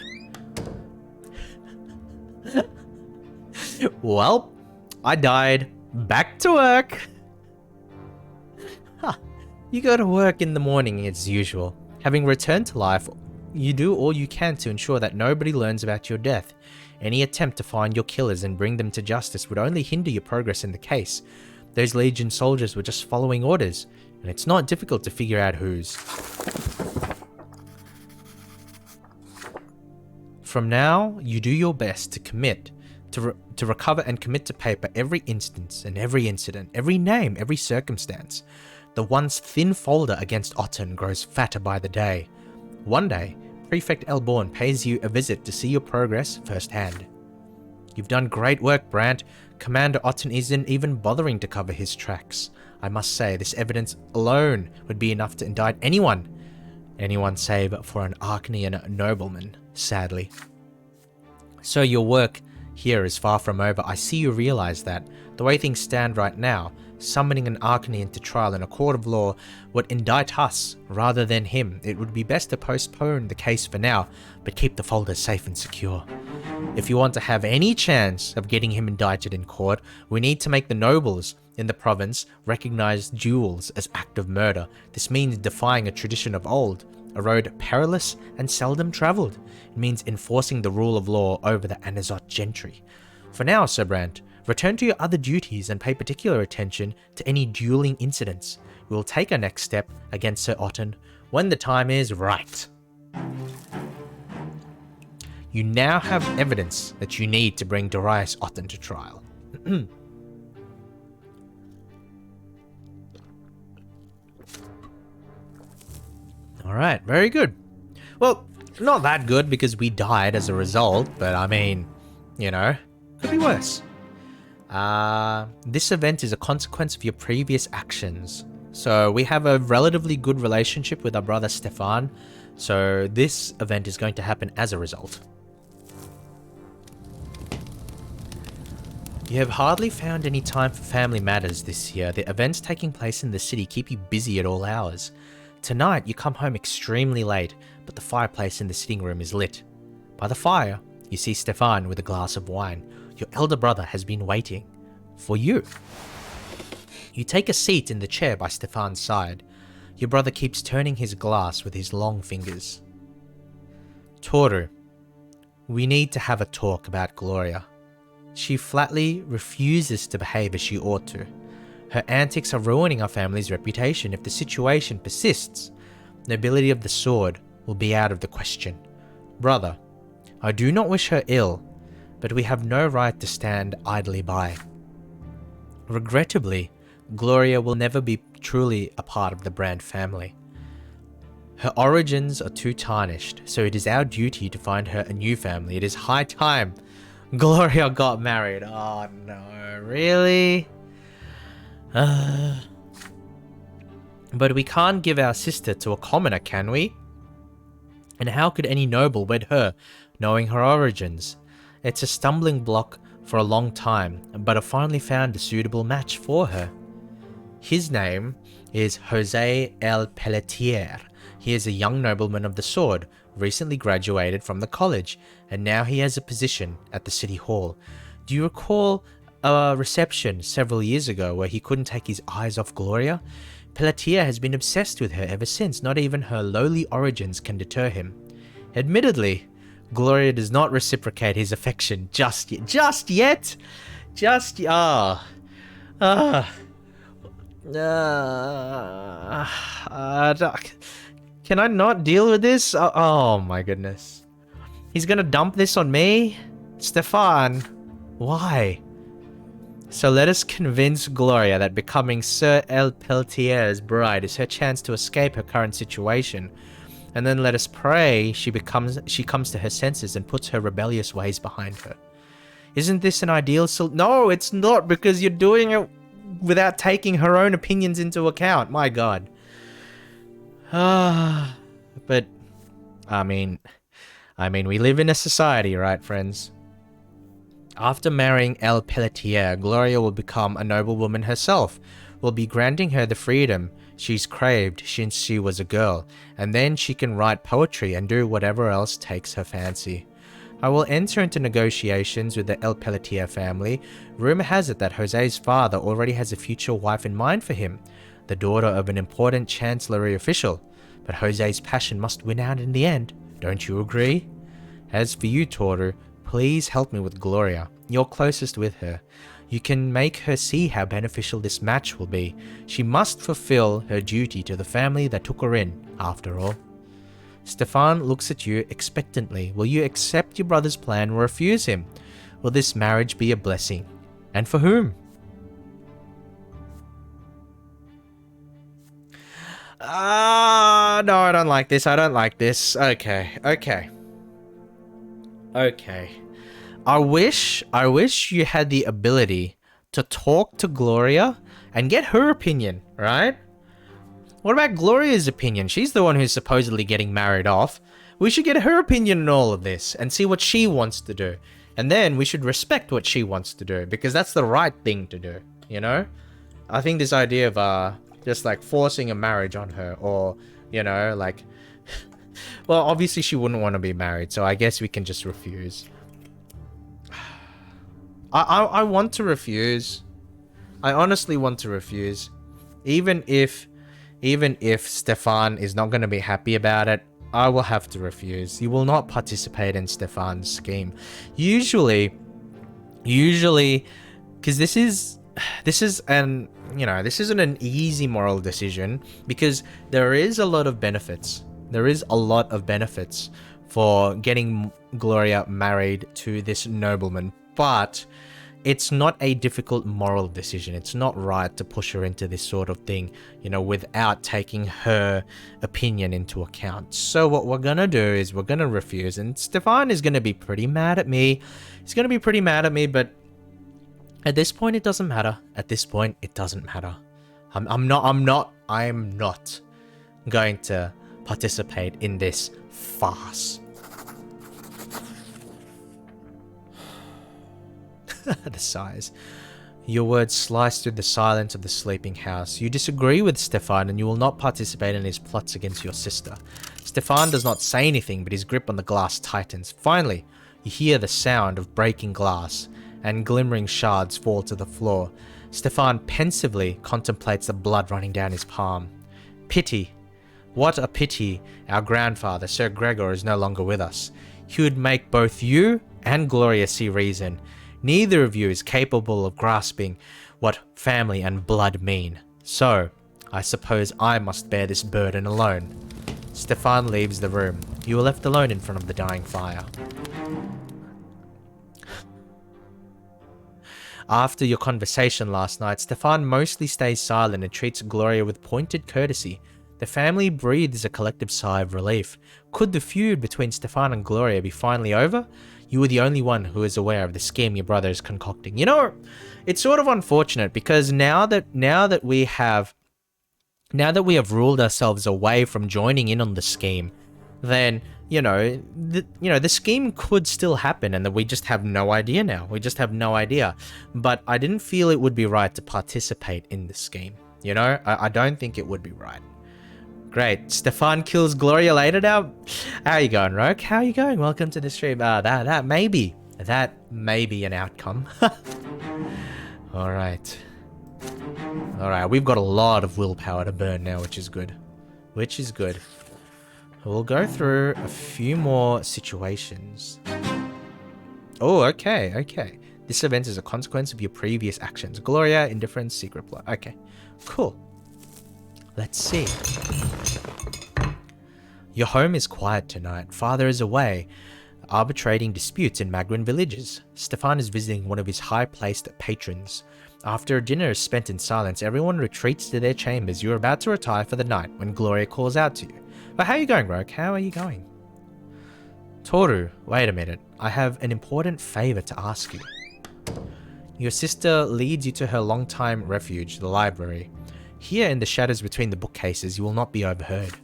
Well, I died. Back to work. You go to work in the morning as usual. Having returned to life, you do all you can to ensure that nobody learns about your death. Any attempt to find your killers and bring them to justice would only hinder your progress in the case. Those Legion soldiers were just following orders, and it's not difficult to figure out whose. From now, you do your best to commit, to recover and commit to paper every instance and every incident, every name, every circumstance. The once thin folder against Otten grows fatter by the day. One day, Prefect Elborn pays you a visit to see your progress firsthand. You've done great work, Brante. Commander Otten isn't even bothering to cover his tracks. I must say, this evidence alone would be enough to indict anyone save for an Arcanian nobleman, sadly. So your work here is far from over. I see you realize that. The way things stand right now, summoning an Arcanian to trial in a court of law would indict us rather than him. It would be best to postpone the case for now, but keep the folder safe and secure. If you want to have any chance of getting him indicted in court, we need to make the nobles in the province recognize duels as act of murder. This means defying a tradition of old. a road perilous and seldom travelled. It means enforcing the rule of law over the Anazot gentry. For now, Sir Brant, return to your other duties and pay particular attention to any dueling incidents. We will take our next step against Sir Otten when the time is right. You now have evidence that you need to bring Darius Otten to trial. Alright, very good. Well, not that good because we died as a result, but I mean, you know, could be worse. This event is a consequence of your previous actions. So we have a relatively good relationship with our brother Stefan, so this event is going to happen as a result. You have hardly found any time for family matters this year. The events taking place in the city keep you busy at all hours. Tonight, you come home extremely late, but the fireplace in the sitting room is lit. By the fire, you see Stefan with a glass of wine. Your elder brother has been waiting for you. You take a seat in the chair by Stefan's side. Your brother keeps turning his glass with his long fingers. Toru, we need to have a talk about Gloria. She flatly refuses to behave as she ought to. Her antics are ruining our family's reputation. If the situation persists, nobility of the sword will be out of the question. Brother, I do not wish her ill, but we have no right to stand idly by. Regrettably, Gloria will never be truly a part of the Brand family. Her origins are too tarnished, so it is our duty to find her a new family. It is high time Gloria got married. Oh no, really? But we can't give our sister to a commoner, can we? And how could any noble wed her, knowing her origins? It's a stumbling block for a long time, but I finally found a suitable match for her. His name is Jose El Pelletier. He is a young nobleman of the sword, recently graduated from the college, and now he has a position at the city hall. Do you recall a reception several years ago where he couldn't take his eyes off Gloria? Pelletier has been obsessed with her ever since. Not even her lowly origins can deter him. Admittedly, Gloria does not reciprocate his affection just yet. Can I not deal with this? Oh my goodness. He's gonna dump this on me? Stefan, why? So let us convince Gloria that becoming Sir El Pelletier's bride is her chance to escape her current situation. And then let us pray she comes to her senses and puts her rebellious ways behind her. Isn't this an ideal No, it's not, because you're doing it without taking her own opinions into account. My god. But I mean, we live in a society, right, friends? After marrying El Pelletier, Gloria will become a noblewoman herself. We'll be granting her the freedom she's craved since she was a girl, and then she can write poetry and do whatever else takes her fancy. I will enter into negotiations with the El Pelletier family. Rumor has it that Jose's father already has a future wife in mind for him, the daughter of an important chancellery official. But Jose's passion must win out in the end, don't you agree? As for you, Toru, please help me with Gloria. You're closest with her. You can make her see how beneficial this match will be. She must fulfill her duty to the family that took her in, after all. Stefan looks at you expectantly. Will you accept your brother's plan or refuse him? Will this marriage be a blessing? And for whom? No, I don't like this. Okay. I wish you had the ability to talk to Gloria and get her opinion, right? What about Gloria's opinion? She's the one who's supposedly getting married off. We should get her opinion on all of this and see what she wants to do. And then we should respect what she wants to do, because that's the right thing to do, you know? I think this idea of just like forcing a marriage on her, or, you know, like... well, obviously she wouldn't want to be married, so I guess we can just refuse. I want to refuse. I honestly want to refuse. Even if Even if Stefan is not going to be happy about it, I will have to refuse. You will not participate in Stefan's scheme. Usually, because this is an this isn't an easy moral decision, because there is a lot of benefits. There is a lot of benefits for getting Gloria married to this nobleman, but it's not a difficult moral decision. It's not right to push her into this sort of thing, without taking her opinion into account. So what we're gonna do is we're gonna refuse, and Stefan is gonna be pretty mad at me. He's gonna be pretty mad at me, but at this point it doesn't matter. At this point it doesn't matter. I'm not going to participate in this farce. The sighs. Your words slice through the silence of the sleeping house. You disagree with Stefan, and you will not participate in his plots against your sister. Stefan does not say anything, but his grip on the glass tightens. Finally, you hear the sound of breaking glass, and glimmering shards fall to the floor. Stefan pensively contemplates the blood running down his palm. Pity. What a pity our grandfather, Sir Gregor, is no longer with us. He would make both you and Gloria see reason. Neither of you is capable of grasping what family and blood mean. So, I suppose I must bear this burden alone. Stefan leaves the room. You are left alone in front of the dying fire. After your conversation last night, Stefan mostly stays silent and treats Gloria with pointed courtesy. The family breathes a collective sigh of relief. Could the feud between Stefan and Gloria be finally over? You are the only one who is aware of the scheme your brother is concocting. It's sort of unfortunate, because now that we have ruled ourselves away from joining in on the scheme, then the scheme could still happen, and that we just have no idea now. We just have no idea. But I didn't feel it would be right to participate in the scheme. I don't think it would be right. Great. Stefan kills Gloria later now. How are you going, Roke? How are you going? Welcome to the stream. That may be an outcome. All right. We've got a lot of willpower to burn now, which is good. We'll go through a few more situations. Oh, okay. This event is a consequence of your previous actions. Gloria, indifference, secret plot. Okay, cool. Let's see. Your home is quiet tonight. Father is away, arbitrating disputes in Magrin villages. Stefan is visiting one of his high-placed patrons. After a dinner is spent in silence, everyone retreats to their chambers. You are about to retire for the night when Gloria calls out to you. But how are you going, Roke? How are you going? Toru, wait a minute. I have an important favor to ask you. Your sister leads you to her long-time refuge, the library. Here in the shadows between the bookcases, you will not be overheard.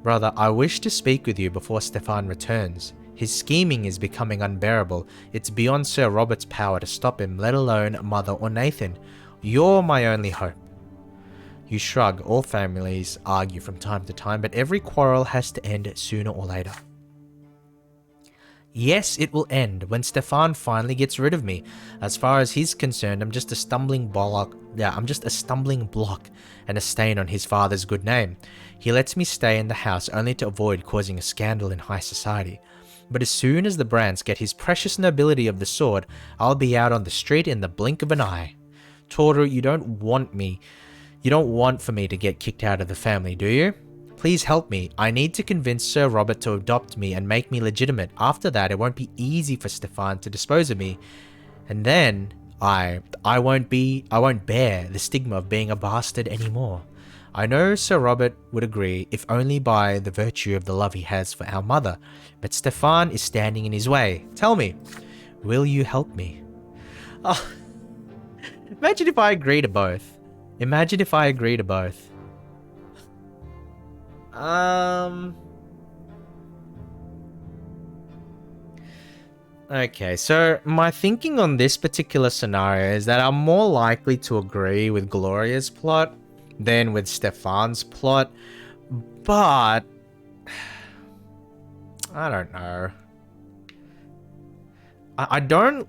Brother, I wish to speak with you before Stefan returns. His scheming is becoming unbearable. It's beyond Sir Robert's power to stop him, let alone Mother or Nathan. You're my only hope. You shrug. All families argue from time to time, but every quarrel has to end sooner or later. Yes, it will end when Stefan finally gets rid of me. As far as he's concerned, I'm just a stumbling block. I'm just a stumbling block and a stain on his father's good name. He lets me stay in the house only to avoid causing a scandal in high society. But as soon as the Brants get his precious nobility of the sword, I'll be out on the street in the blink of an eye. Toru, you don't want for me to get kicked out of the family, do you? Please help me. I need to convince Sir Robert to adopt me and make me legitimate. After that, it won't be easy for Stefan to dispose of me. And then I won't bear the stigma of being a bastard anymore. I know Sir Robert would agree, if only by the virtue of the love he has for our mother. But Stefan is standing in his way. Tell me, will you help me? Oh, imagine if I agree to both. Okay, so my thinking on this particular scenario is that I'm more likely to agree with Gloria's plot than with Stefan's plot, but I don't know. I don't,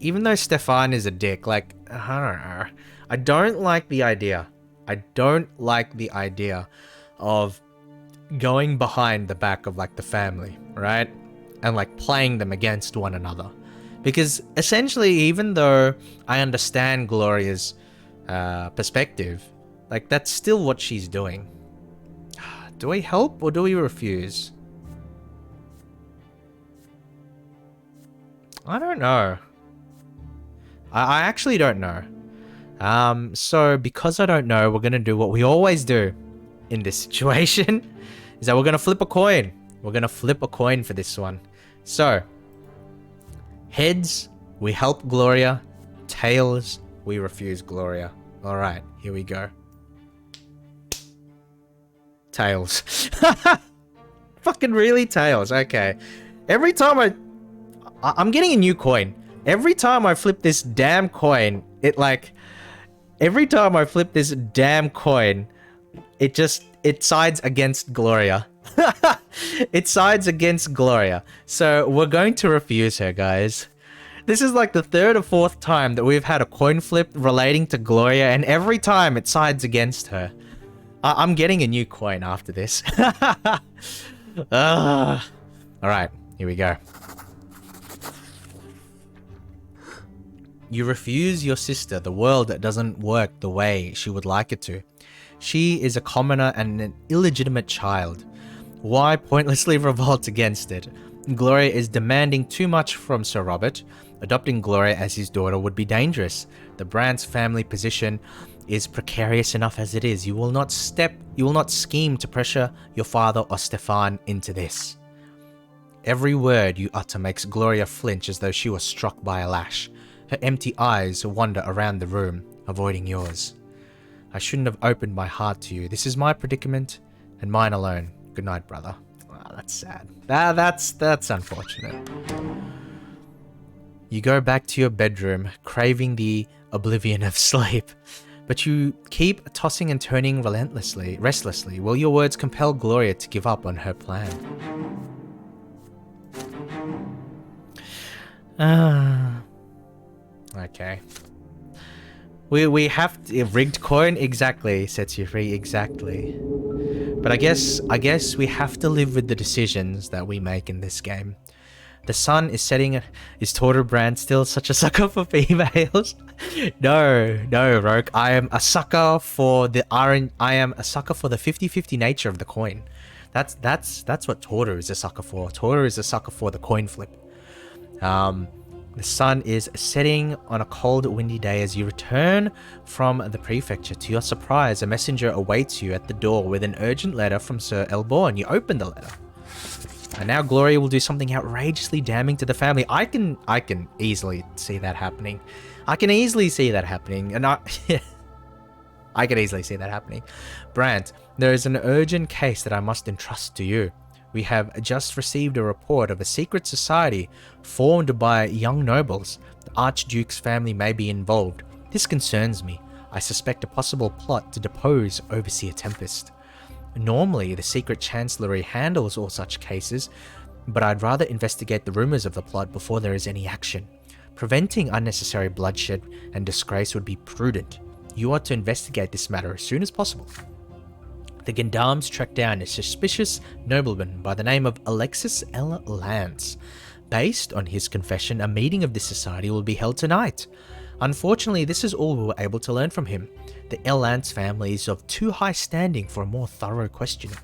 even though Stefan is a dick, like, I don't know. I don't like the idea. I don't like the idea of going behind the back of like the family, right? And like playing them against one another. Because essentially, even though I understand Gloria's perspective, like that's still what she's doing. Do we help or do we refuse? I don't know. I actually don't know. So because I don't know, we're gonna do what we always do in this situation, is that we're gonna flip a coin. We're gonna flip a coin for this one. So, heads, we help Gloria. Tails, we refuse Gloria. Alright, here we go. Tails. Fucking really, Tails. Okay. Every time I'm getting a new coin. Every time I flip this damn coin, every time I flip this damn coin, it sides against Gloria. It sides against Gloria. So we're going to refuse her, guys. This is like the third or fourth time that we've had a coin flip relating to Gloria, and every time it sides against her. I'm getting a new coin after this. Alright, here we go. You refuse your sister the world that doesn't work the way she would like it to. She is a commoner and an illegitimate child. Why pointlessly revolt against it? Gloria is demanding too much from Sir Robert. Adopting Gloria as his daughter would be dangerous. The Brante's family position is precarious enough as it is. You will not scheme to pressure your father or Stefan into this. Every word you utter makes Gloria flinch as though she was struck by a lash. Her empty eyes wander around the room, avoiding yours. I shouldn't have opened my heart to you. This is my predicament, and mine alone. Good night, brother. Wow, that's sad. That's unfortunate. You go back to your bedroom, craving the oblivion of sleep, but you keep tossing and turning restlessly, while your words compel Gloria to give up on her plan. Okay. We have to, rigged coin exactly sets you free exactly. But I guess we have to live with the decisions that we make in this game. The sun is setting. Is Torter Brand still such a sucker for females? No, Roke. I am a sucker for the 50-50 nature of the coin. That's what Torter is a sucker for. Torter is a sucker for the coin flip. The sun is setting on a cold, windy day as you return from the prefecture. To your surprise, a messenger awaits you at the door with an urgent letter from Sir Elborn. You open the letter. And now Gloria will do something outrageously damning to the family. I can easily see that happening. I can easily see that happening. And I can easily see that happening. Brant, there is an urgent case that I must entrust to you. We have just received a report of a secret society formed by young nobles. The Archduke's family may be involved. This concerns me. I suspect a possible plot to depose Overseer Tempest. Normally, the secret chancellery handles all such cases, but I'd rather investigate the rumors of the plot before there is any action. Preventing unnecessary bloodshed and disgrace would be prudent. You are to investigate this matter as soon as possible. The gendarmes track down a suspicious nobleman by the name of Alexis L. Lance. Based on his confession, a meeting of this society will be held tonight. Unfortunately, this is all we were able to learn from him. The L. Lance family is of too high standing for a more thorough questioning.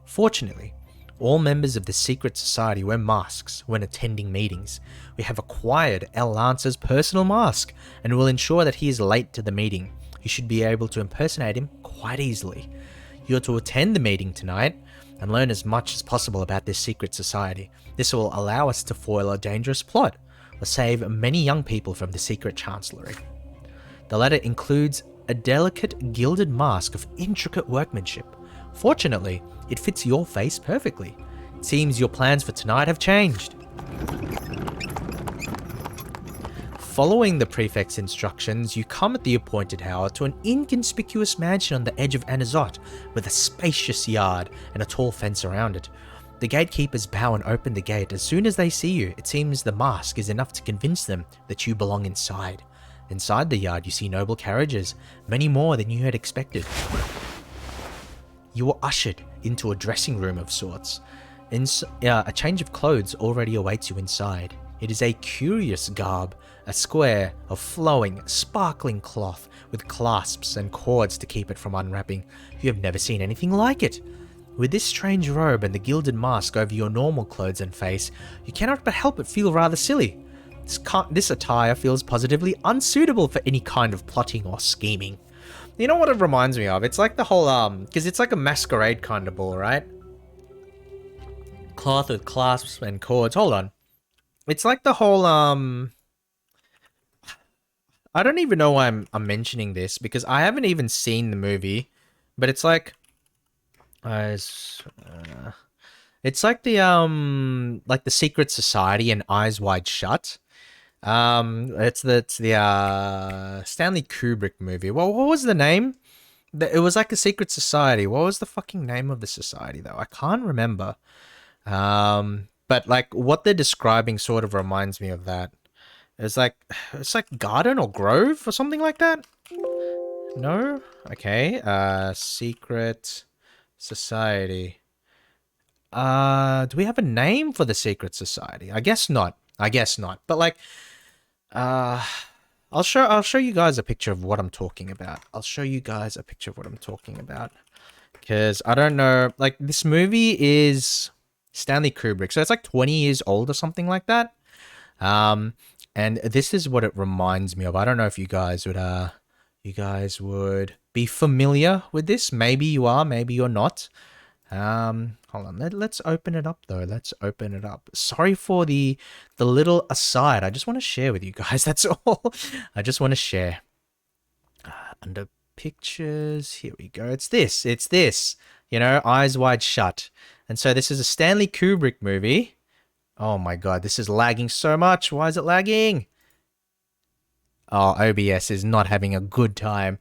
Fortunately, all members of the secret society wear masks when attending meetings. We have acquired L. Lance's personal mask and will ensure that he is late to the meeting. You should be able to impersonate him quite easily. You are to attend the meeting tonight and learn as much as possible about this secret society. This will allow us to foil a dangerous plot or save many young people from the secret chancellery. The letter includes a delicate gilded mask of intricate workmanship. Fortunately, it fits your face perfectly. It seems your plans for tonight have changed. Following the prefect's instructions, you come at the appointed hour to an inconspicuous mansion on the edge of Anazot, with a spacious yard and a tall fence around it. The gatekeepers bow and open the gate. As soon as they see you, it seems the mask is enough to convince them that you belong inside. Inside the yard, you see noble carriages, many more than you had expected. You were ushered into a dressing room of sorts. A change of clothes already awaits you inside. It is a curious garb, a square of flowing, sparkling cloth with clasps and cords to keep it from unwrapping. You have never seen anything like it. With this strange robe and the gilded mask over your normal clothes and face, you cannot but help but feel rather silly. This attire feels positively unsuitable for any kind of plotting or scheming. You know what it reminds me of? It's like the whole, because it's like a masquerade kind of ball, right? Cloth with clasps and cords. Hold on. It's like the whole, I don't even know why I'm mentioning this, because I haven't even seen the movie, but it's like, it's like the Secret Society and Eyes Wide Shut. It's the Stanley Kubrick movie. Well, what was the name? It was like a secret society. What was the fucking name of the society though? I can't remember. But like what they're describing sort of reminds me of that. It's like garden or grove or something like that. No? Okay. Secret society. Do we have a name for the secret society? I guess not. But like, I'll show you guys a picture of what I'm talking about. Because I don't know, like this movie is Stanley Kubrick, so it's like 20 years old or something like that. And this is what it reminds me of. I don't know if you guys would be familiar with this. Maybe you are, maybe you're not. Hold on. Let's open it up though. Sorry for the little aside. I just want to share with you guys. That's all. I just want to share. Under pictures, here we go. It's this. You know, Eyes Wide Shut. And so this is a Stanley Kubrick movie. Oh my god, this is lagging so much. Why is it lagging? Oh, OBS is not having a good time.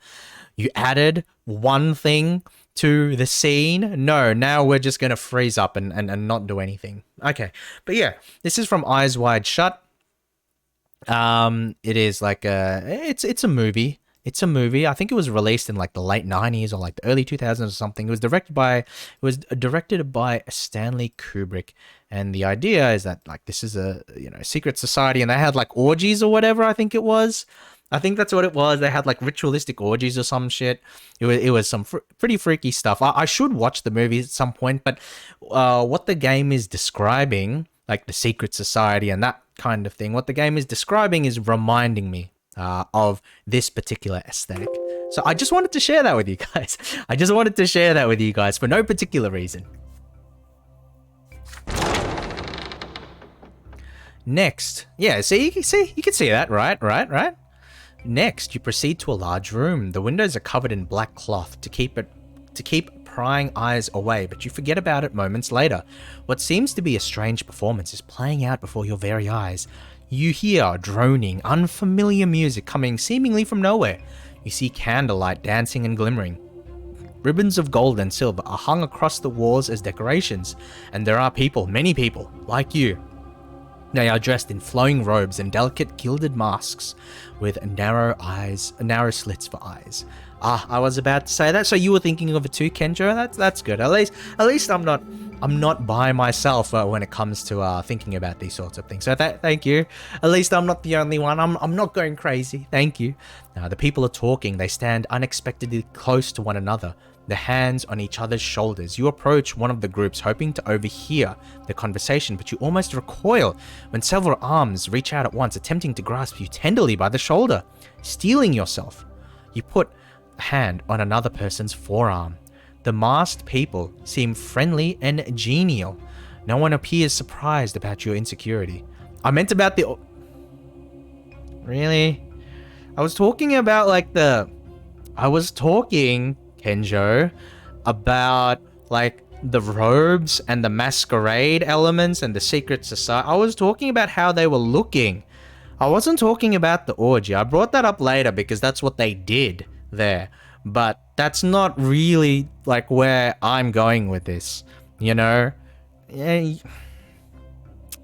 You added one thing to the scene. No, now we're just going to freeze up and not do anything. Okay, but yeah, this is from Eyes Wide Shut. It is like it's a movie. I think it was released in like the late 90s or like the early 2000s or something. It was directed by Stanley Kubrick. And the idea is that like this is a, you know, secret society and they had like orgies or whatever, I think it was. I think that's what it was. They had like ritualistic orgies or some shit. It was some pretty freaky stuff. I should watch the movie at some point, but what the game is describing, like the secret society and that kind of thing, what the game is describing is reminding me of this particular aesthetic. So I just wanted to share that with you guys. For no particular reason. Next, yeah, you can see that, right? Next, you proceed to a large room. The windows are covered in black cloth to keep prying eyes away, but you forget about it moments later. What seems to be a strange performance is playing out before your very eyes. You hear droning, unfamiliar music coming seemingly from nowhere. You see candlelight dancing and glimmering. Ribbons of gold and silver are hung across the walls as decorations, and there are people, many people, like you. They are dressed in flowing robes and delicate gilded masks with narrow slits for eyes. I was about to say that, so you were thinking of it too, Kenjo? That's good. At least I'm not by myself when it comes to thinking about these sorts of things. So thank you. At least I'm not the only one. I'm not going crazy. Thank you. The people are talking. They stand unexpectedly close to one another, their hands on each other's shoulders. You approach one of the groups hoping to overhear the conversation, but you almost recoil when several arms reach out at once, attempting to grasp you tenderly by the shoulder. Steeling yourself, you put a hand on another person's forearm. The masked people seem friendly and genial. No one appears surprised about your insecurity. I meant about the... Really? I was talking, Kenjo, about like the robes and the masquerade elements and the secret society. I was talking about how they were looking. I wasn't talking about the orgy. I brought that up later because that's what they did there. But that's not really like where I'm going with this, you know? Yeah.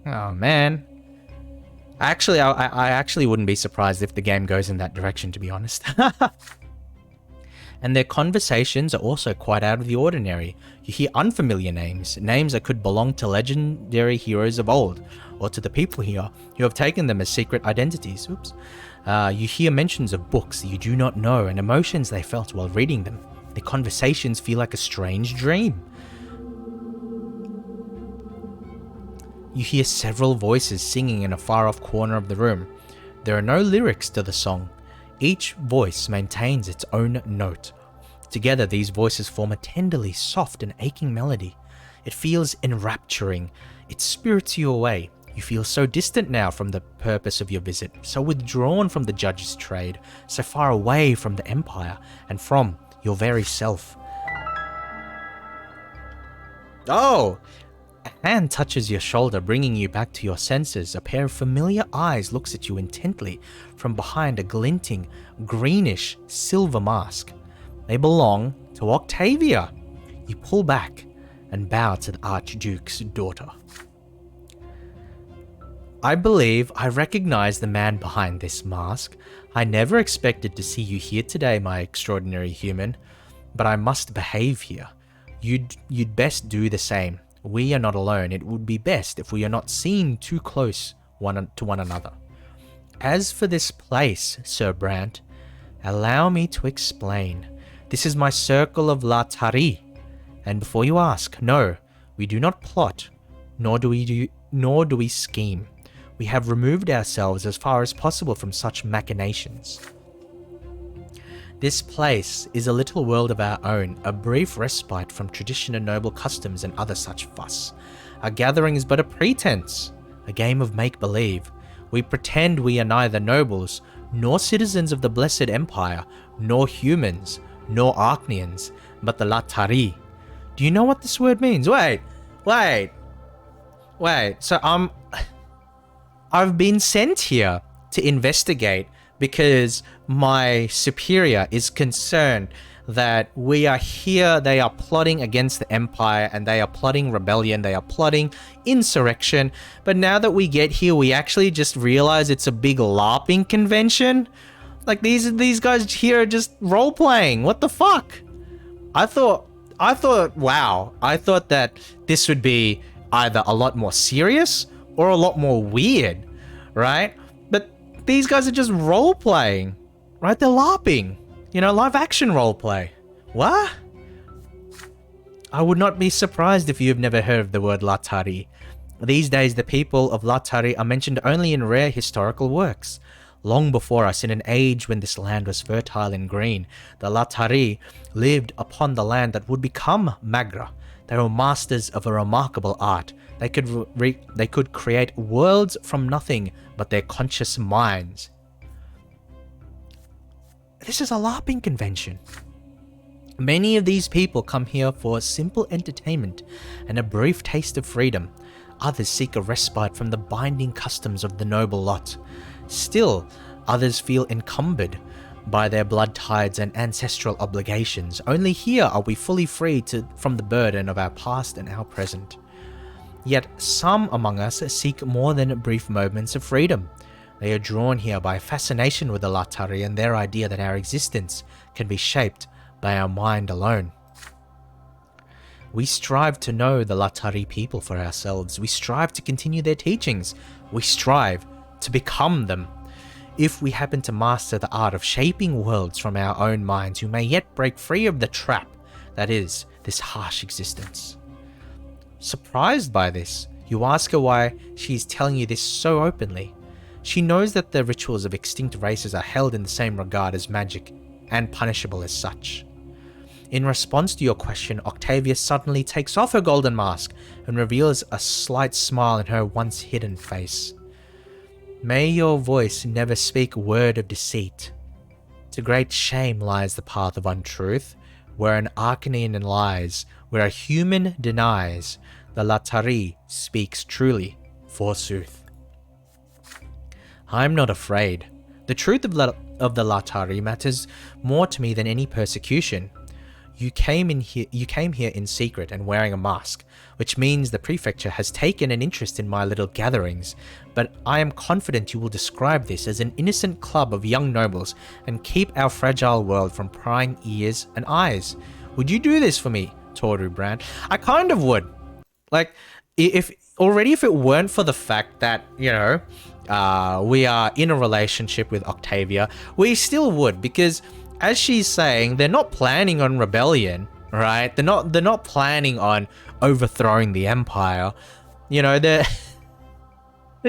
Oh man. I actually wouldn't be surprised if the game goes in that direction, to be honest. And their conversations are also quite out of the ordinary. You hear unfamiliar names, names that could belong to legendary heroes of old, or to the people here who have taken them as secret identities. Oops. You hear mentions of books that you do not know and emotions they felt while reading them. The conversations feel like a strange dream. You hear several voices singing in a far-off corner of the room. There are no lyrics to the song. Each voice maintains its own note. Together, these voices form a tenderly soft and aching melody. It feels enrapturing. It spirits you away. You feel so distant now from the purpose of your visit, so withdrawn from the judge's trade, so far away from the Empire and from your very self. Oh! A hand touches your shoulder, bringing you back to your senses. A pair of familiar eyes looks at you intently from behind a glinting, greenish, silver mask. They belong to Octavia. You pull back and bow to the Archduke's daughter. I believe I recognize the man behind this mask. I never expected to see you here today, my extraordinary human, but I must behave here. You'd best do the same. We are not alone. It would be best if we are not seen too close to one another. As for this place, Sir Brante, allow me to explain. This is my circle of La Tari. And before you ask, no, we do not plot, nor do we scheme. We have removed ourselves as far as possible from such machinations. This place is a little world of our own, a brief respite from tradition and noble customs and other such fuss. Our gathering is but a pretense, a game of make-believe. We pretend we are neither nobles, nor citizens of the Blessed Empire, nor humans, nor Archnians, but the Latari. Do you know what this word means? Wait. So I've been sent here to investigate because my superior is concerned that we are here, they are plotting against the Empire, and they are plotting rebellion, they are plotting insurrection. But now that we get here, we actually just realize it's a big LARPing convention. Like, these guys here are just role-playing. What the fuck? I thought, wow. I thought that this would be either a lot more serious or a lot more weird, right? But these guys are just role-playing, right? They're LARPing. You know, live-action roleplay. What? I would not be surprised if you have never heard of the word Latari. These days, the people of Latari are mentioned only in rare historical works. Long before us, in an age when this land was fertile and green, the Latari lived upon the land that would become Magra. They were masters of a remarkable art. They could create worlds from nothing but their conscious minds. This is a LARPing convention. Many of these people come here for simple entertainment and a brief taste of freedom. Others seek a respite from the binding customs of the noble lot. Still, others feel encumbered by their blood tides and ancestral obligations. Only here are we fully free from the burden of our past and our present. Yet some among us seek more than brief moments of freedom. They are drawn here by fascination with the Latari and their idea that our existence can be shaped by our mind alone. We strive to know the Latari people for ourselves. We strive to continue their teachings. We strive to become them. If we happen to master the art of shaping worlds from our own minds, we may yet break free of the trap that is this harsh existence. Surprised by this, you ask her why she is telling you this so openly. She knows that the rituals of extinct races are held in the same regard as magic, and punishable as such. In response to your question, Octavia suddenly takes off her golden mask and reveals a slight smile in her once hidden face. May your voice never speak a word of deceit. To great shame lies the path of untruth, where an Arcanian lies, where a human denies, the Latari speaks truly, forsooth. I am not afraid. The truth of the Latari matters more to me than any persecution. You came here in secret and wearing a mask, which means the prefecture has taken an interest in my little gatherings, but I am confident you will describe this as an innocent club of young nobles and keep our fragile world from prying ears and eyes. Would you do this for me, Toru Brand? I kind of would. Like, if it weren't for the fact that, you know, we are in a relationship with Octavia, we still would, because as she's saying, they're not planning on rebellion, right? They're not planning on overthrowing the empire. You know, they're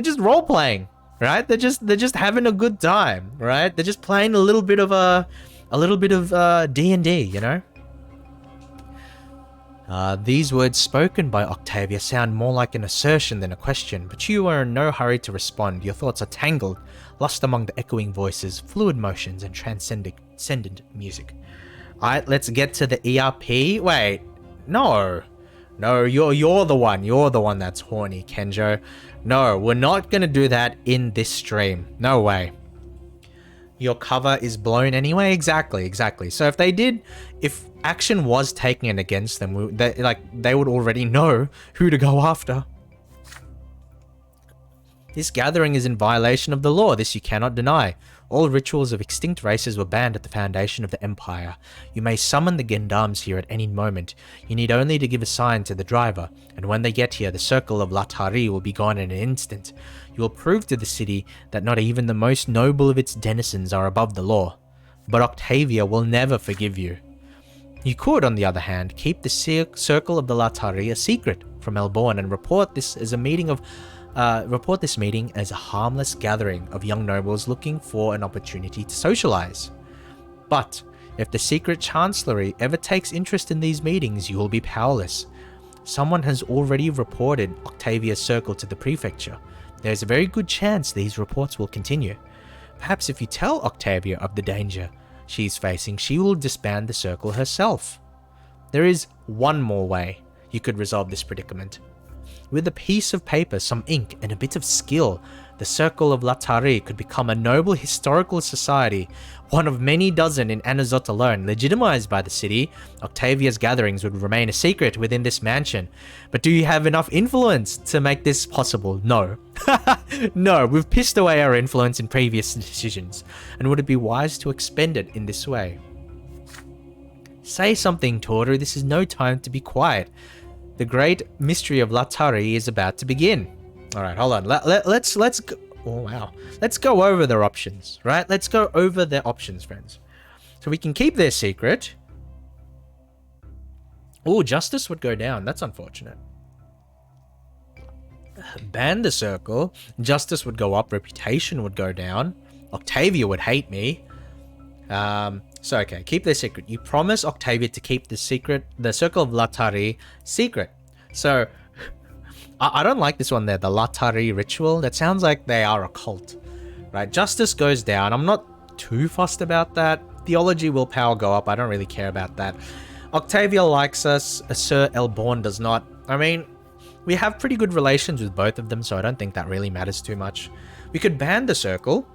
just role playing, right? They're just having a good time, right? They're just playing a little bit of D&D, you know? These words spoken by Octavia sound more like an assertion than a question, but you are in no hurry to respond. Your thoughts are tangled, lost among the echoing voices, fluid motions, and transcendent music. Alright, let's get to the ERP. Wait, no, you're the one that's horny, Kenjo. No, we're not gonna do that in this stream. No way. Your cover is blown anyway. Exactly. So if action was taken against them, they would already know who to go after. This gathering is in violation of the law. This you cannot deny. All rituals of extinct races were banned at the foundation of the Empire. You may summon the gendarmes here at any moment. You need only to give a sign to the driver, and when they get here, the circle of Latari will be gone in an instant. You will prove to the city that not even the most noble of its denizens are above the law. But Octavia will never forgive you. You could, on the other hand, keep the circle of the Latari a secret from Elborn and report this meeting as a harmless gathering of young nobles looking for an opportunity to socialize. But if the secret chancellery ever takes interest in these meetings, you will be powerless. Someone has already reported Octavia's circle to the prefecture. There is a very good chance these reports will continue. Perhaps if you tell Octavia of the danger she's facing, she will disband the circle herself. There is one more way you could resolve this predicament. With a piece of paper, some ink, and a bit of skill, the Circle of Latari could become a noble historical society, one of many dozen in Anazot alone. Legitimized by the city, Octavia's gatherings would remain a secret within this mansion. But do you have enough influence to make this possible? No. No, we've pissed away our influence in previous decisions, and would it be wise to expend it in this way? Say something, Toru. This is no time to be quiet. The great mystery of Latari is about to begin. All right, hold on. Let's go. Oh wow. Let's go over their options, right? Let's go over their options, friends. So we can keep their secret. Oh, justice would go down. That's unfortunate. Ban the circle. Justice would go up. Reputation would go down. Octavia would hate me. So okay, keep their secret. You promise Octavia to keep the Circle of Latari secret. So, I don't like this one there, the Latari ritual. That sounds like they are a cult, right? Justice goes down. I'm not too fussed about that. Theology, willpower go up. I don't really care about that. Octavia likes us. Sir Elborn does not. I mean, we have pretty good relations with both of them, so I don't think that really matters too much. We could ban the circle.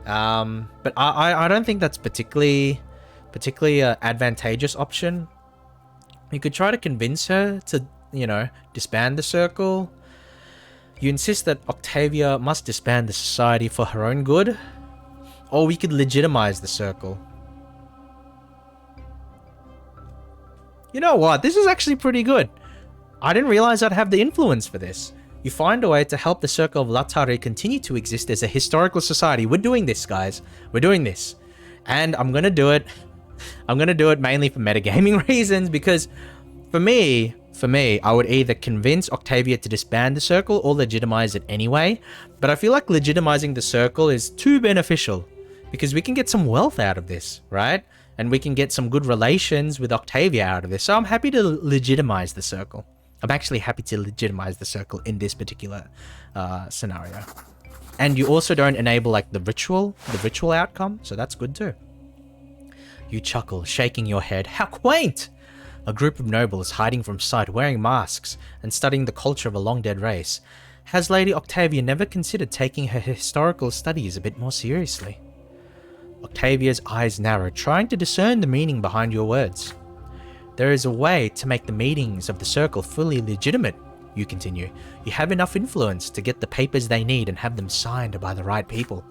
But I don't think that's particularly advantageous option. You could try to convince her to, disband the circle. You insist that Octavia must disband the society for her own good. Or we could legitimize the circle. You know what? This is actually pretty good. I didn't realize I'd have the influence for this. You find a way to help the Circle of Latari continue to exist as a historical society. We're doing this, guys. We're doing this. And I'm going to do it. I'm going to do it mainly for metagaming reasons, because for me, I would either convince Octavia to disband the circle or legitimize it anyway. But I feel like legitimizing the circle is too beneficial, because we can get some wealth out of this, right? And we can get some good relations with Octavia out of this. So I'm happy to legitimize the circle. I'm actually happy to legitimize the circle in this particular scenario. And you also don't enable like the ritual outcome, so that's good too. You chuckle, shaking your head. How quaint! A group of nobles hiding from sight, wearing masks, and studying the culture of a long-dead race. Has Lady Octavia never considered taking her historical studies a bit more seriously? Octavia's eyes narrowed, trying to discern the meaning behind your words. There is a way to make the meetings of the circle fully legitimate, you continue. You have enough influence to get the papers they need and have them signed by the right people.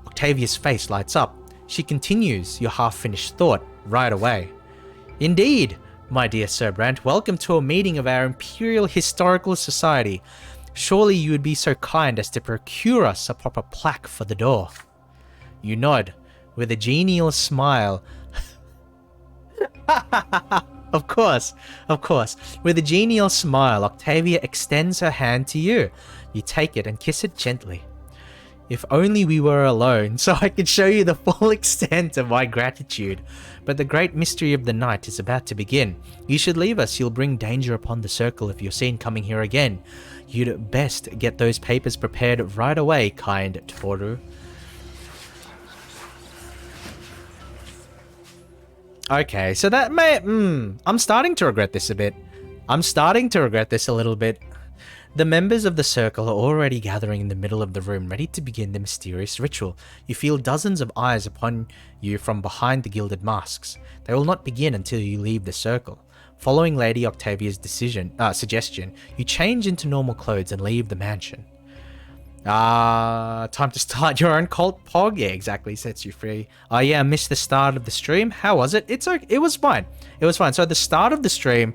Octavia's face lights up. She continues your half-finished thought right away. Indeed, my dear Sir Brante, welcome to a meeting of our Imperial Historical Society. Surely you would be so kind as to procure us a proper plaque for the door. You nod, with a genial smile. Of course. With a genial smile, Octavia extends her hand to you. You take it and kiss it gently. If only we were alone, so I could show you the full extent of my gratitude. But the great mystery of the night is about to begin. You should leave us. You'll bring danger upon the circle if you're seen coming here again. You'd best get those papers prepared right away, kind Toru. Okay, so that may... I'm starting to regret this a bit. I'm starting to regret this a little bit. The members of the circle are already gathering in the middle of the room, ready to begin the mysterious ritual. You feel dozens of eyes upon you from behind the gilded masks. They will not begin until you leave the circle. Following Lady Octavia's suggestion, you change into normal clothes and leave the mansion. Time to start your own cult pog? Yeah, exactly, sets you free. Oh yeah, I missed the start of the stream. How was it? It's okay. It was fine. It was fine. So the start of the stream,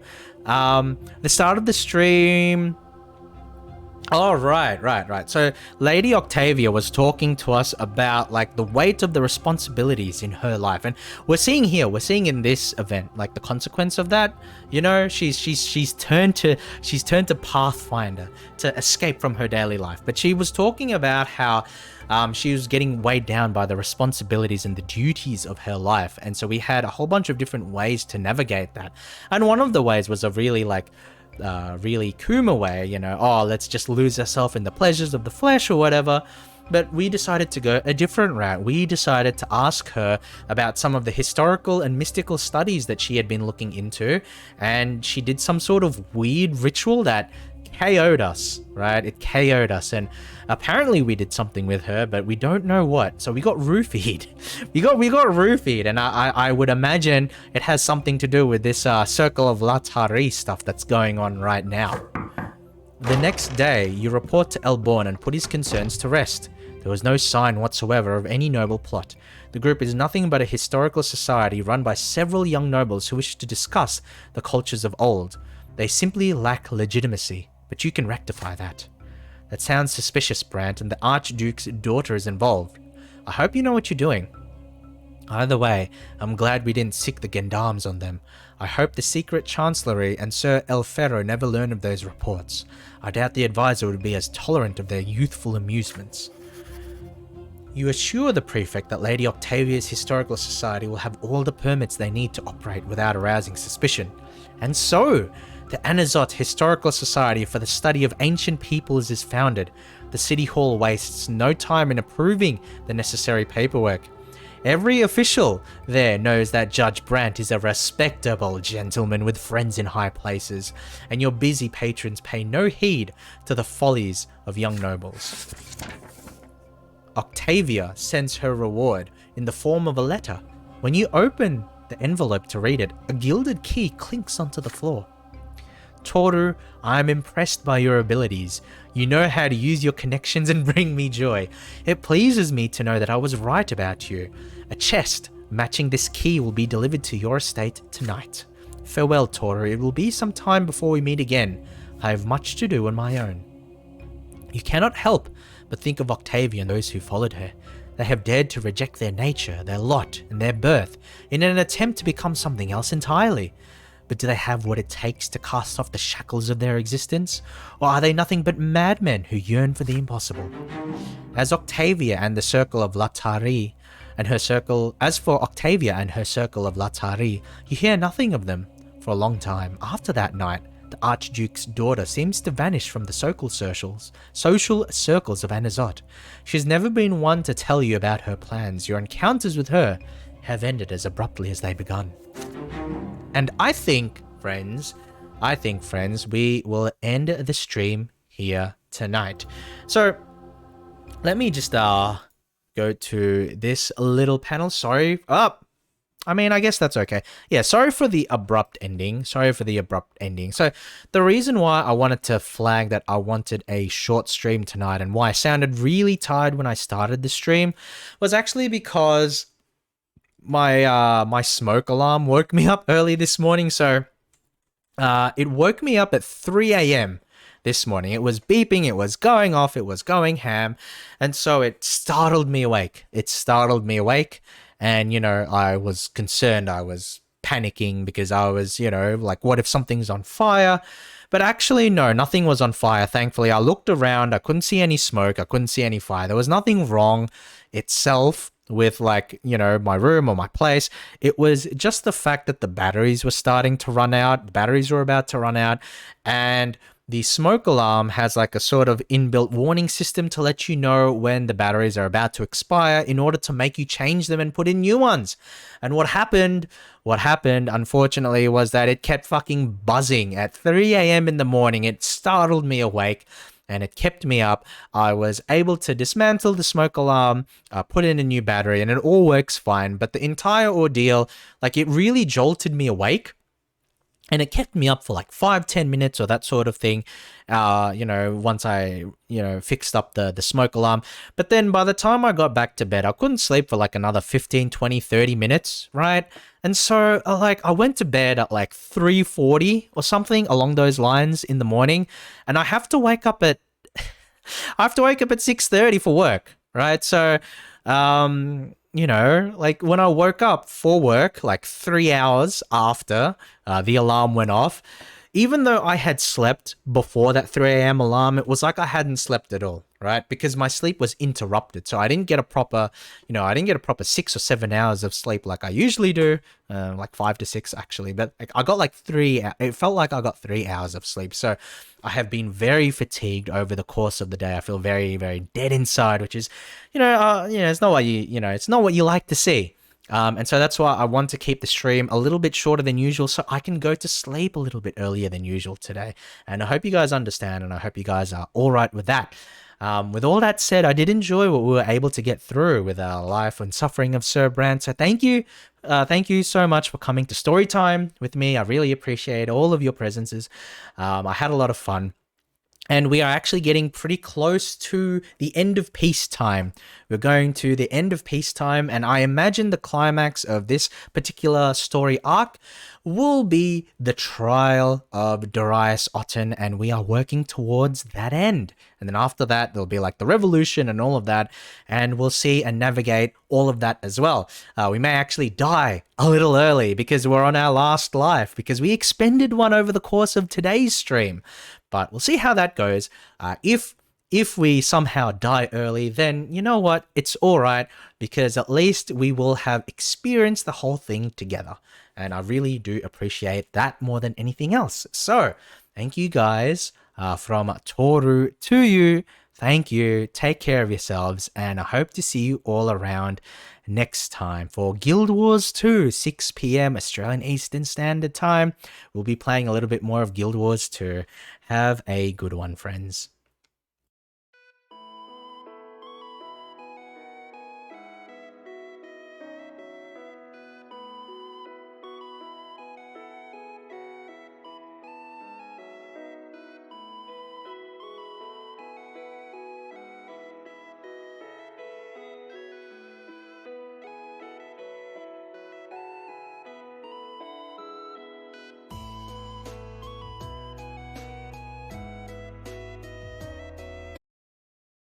Oh, right. So Lady Octavia was talking to us about like the weight of the responsibilities in her life, and we're seeing in this event like the consequence of that. You know, she's turned to Pathfinder to escape from her daily life, but she was talking about how she was getting weighed down by the responsibilities and the duties of her life, and so we had a whole bunch of different ways to navigate that, and one of the ways was a really really Kuma way, you know, let's just lose ourselves in the pleasures of the flesh or whatever. But we decided to go a different route. We decided to ask her about some of the historical and mystical studies that she had been looking into, and she did some sort of weird ritual that KO'd us, right? It KO'd us, and apparently we did something with her, but we don't know what. So we got roofied. we got roofied, and I would imagine it has something to do with this Circle of Latari stuff that's going on right now. The next day, you report to Elborn and put his concerns to rest. There was no sign whatsoever of any noble plot. The group is nothing but a historical society run by several young nobles who wish to discuss the cultures of old. They simply lack legitimacy. But you can rectify that. That sounds suspicious, Brante, and the Archduke's daughter is involved. I hope you know what you're doing. Either way, I'm glad we didn't sick the gendarmes on them. I hope the secret chancellery and Sir El Ferro never learn of those reports. I doubt the advisor would be as tolerant of their youthful amusements. You assure the prefect that Lady Octavia's Historical Society will have all the permits they need to operate without arousing suspicion. And so, the Anazot Historical Society for the Study of Ancient Peoples is founded. The City Hall wastes no time in approving the necessary paperwork. Every official there knows that Judge Brante is a respectable gentleman with friends in high places, and your busy patrons pay no heed to the follies of young nobles. Octavia sends her reward in the form of a letter. When you open the envelope to read it, a gilded key clinks onto the floor. Toru, I am impressed by your abilities. You know how to use your connections and bring me joy. It pleases me to know that I was right about you. A chest matching this key will be delivered to your estate tonight. Farewell, Toru. It will be some time before we meet again. I have much to do on my own. You cannot help but think of Octavia and those who followed her. They have dared to reject their nature, their lot, and their birth in an attempt to become something else entirely. But do they have what it takes to cast off the shackles of their existence? Or are they nothing but madmen who yearn for the impossible? As for Octavia and her circle of Latari, you hear nothing of them for a long time. After that night, the Archduke's daughter seems to vanish from the social circles of Anazot. She's never been one to tell you about her plans. Your encounters with her have ended as abruptly as they begun. And I think, friends, we will end the stream here tonight. So, let me just go to this little panel. Sorry. Up. I mean, I guess that's okay. Yeah, sorry for the abrupt ending. Sorry for the abrupt ending. So, the reason why I wanted to flag that I wanted a short stream tonight and why I sounded really tired when I started the stream was actually because my smoke alarm woke me up early this morning. So, it woke me up at 3 a.m. this morning. It was beeping, it was going off, it was going ham. And so it startled me awake. It startled me awake. And, I was concerned. I was panicking because I was, like, what if something's on fire? But actually, no, nothing was on fire. Thankfully, I looked around. I couldn't see any smoke. I couldn't see any fire. There was nothing wrong itself with, like, my room or my place. It was just the fact that the batteries were starting to run out. The batteries were about to run out. And the smoke alarm has like a sort of inbuilt warning system to let you know when the batteries are about to expire in order to make you change them and put in new ones. And what happened, unfortunately, was that it kept fucking buzzing at 3 a.m. in the morning. It startled me awake and it kept me up. I was able to dismantle the smoke alarm, put in a new battery, and it all works fine. But the entire ordeal, like, it really jolted me awake. And it kept me up for like 5-10 minutes or that sort of thing, once I, fixed up the smoke alarm. But then by the time I got back to bed, I couldn't sleep for like another 15, 20, 30 minutes, right? And so I went to bed at like 3:40 or something along those lines in the morning. And I have to wake up at 6:30 for work, right? So, like when I woke up for work, like 3 hours after the alarm went off, even though I had slept before that 3 a.m. alarm, it was like I hadn't slept at all, right? Because my sleep was interrupted. So I didn't get a proper, 6 or 7 hours of sleep like I usually do, like 5 to 6 actually. But I got like it felt like I got 3 hours of sleep. So I have been very fatigued over the course of the day. I feel very, very dead inside, which is, it's not what it's not what you like to see. And so that's why I want to keep the stream a little bit shorter than usual so I can go to sleep a little bit earlier than usual today. And I hope you guys understand and I hope you guys are all right with that. With all that said, I did enjoy what we were able to get through with our life and suffering of Sir Brante. So thank you. Thank you so much for coming to story time with me. I really appreciate all of your presences. I had a lot of fun. And we are actually getting pretty close to the end of peacetime. We're going to the end of peacetime, and I imagine the climax of this particular story arc will be the trial of Darius Otten, and we are working towards that end. And then after that, there'll be like the revolution and all of that, and we'll see and navigate all of that as well. We may actually die a little early because we're on our last life, because we expended one over the course of today's stream. But we'll see how that goes. If we somehow die early, then you know what? It's all right, because at least we will have experienced the whole thing together. And I really do appreciate that more than anything else. So, thank you guys from Toru to you. Thank you. Take care of yourselves. And I hope to see you all around next time for Guild Wars 2, 6 p.m. Australian Eastern Standard Time. We'll be playing a little bit more of Guild Wars 2. Have a good one, friends.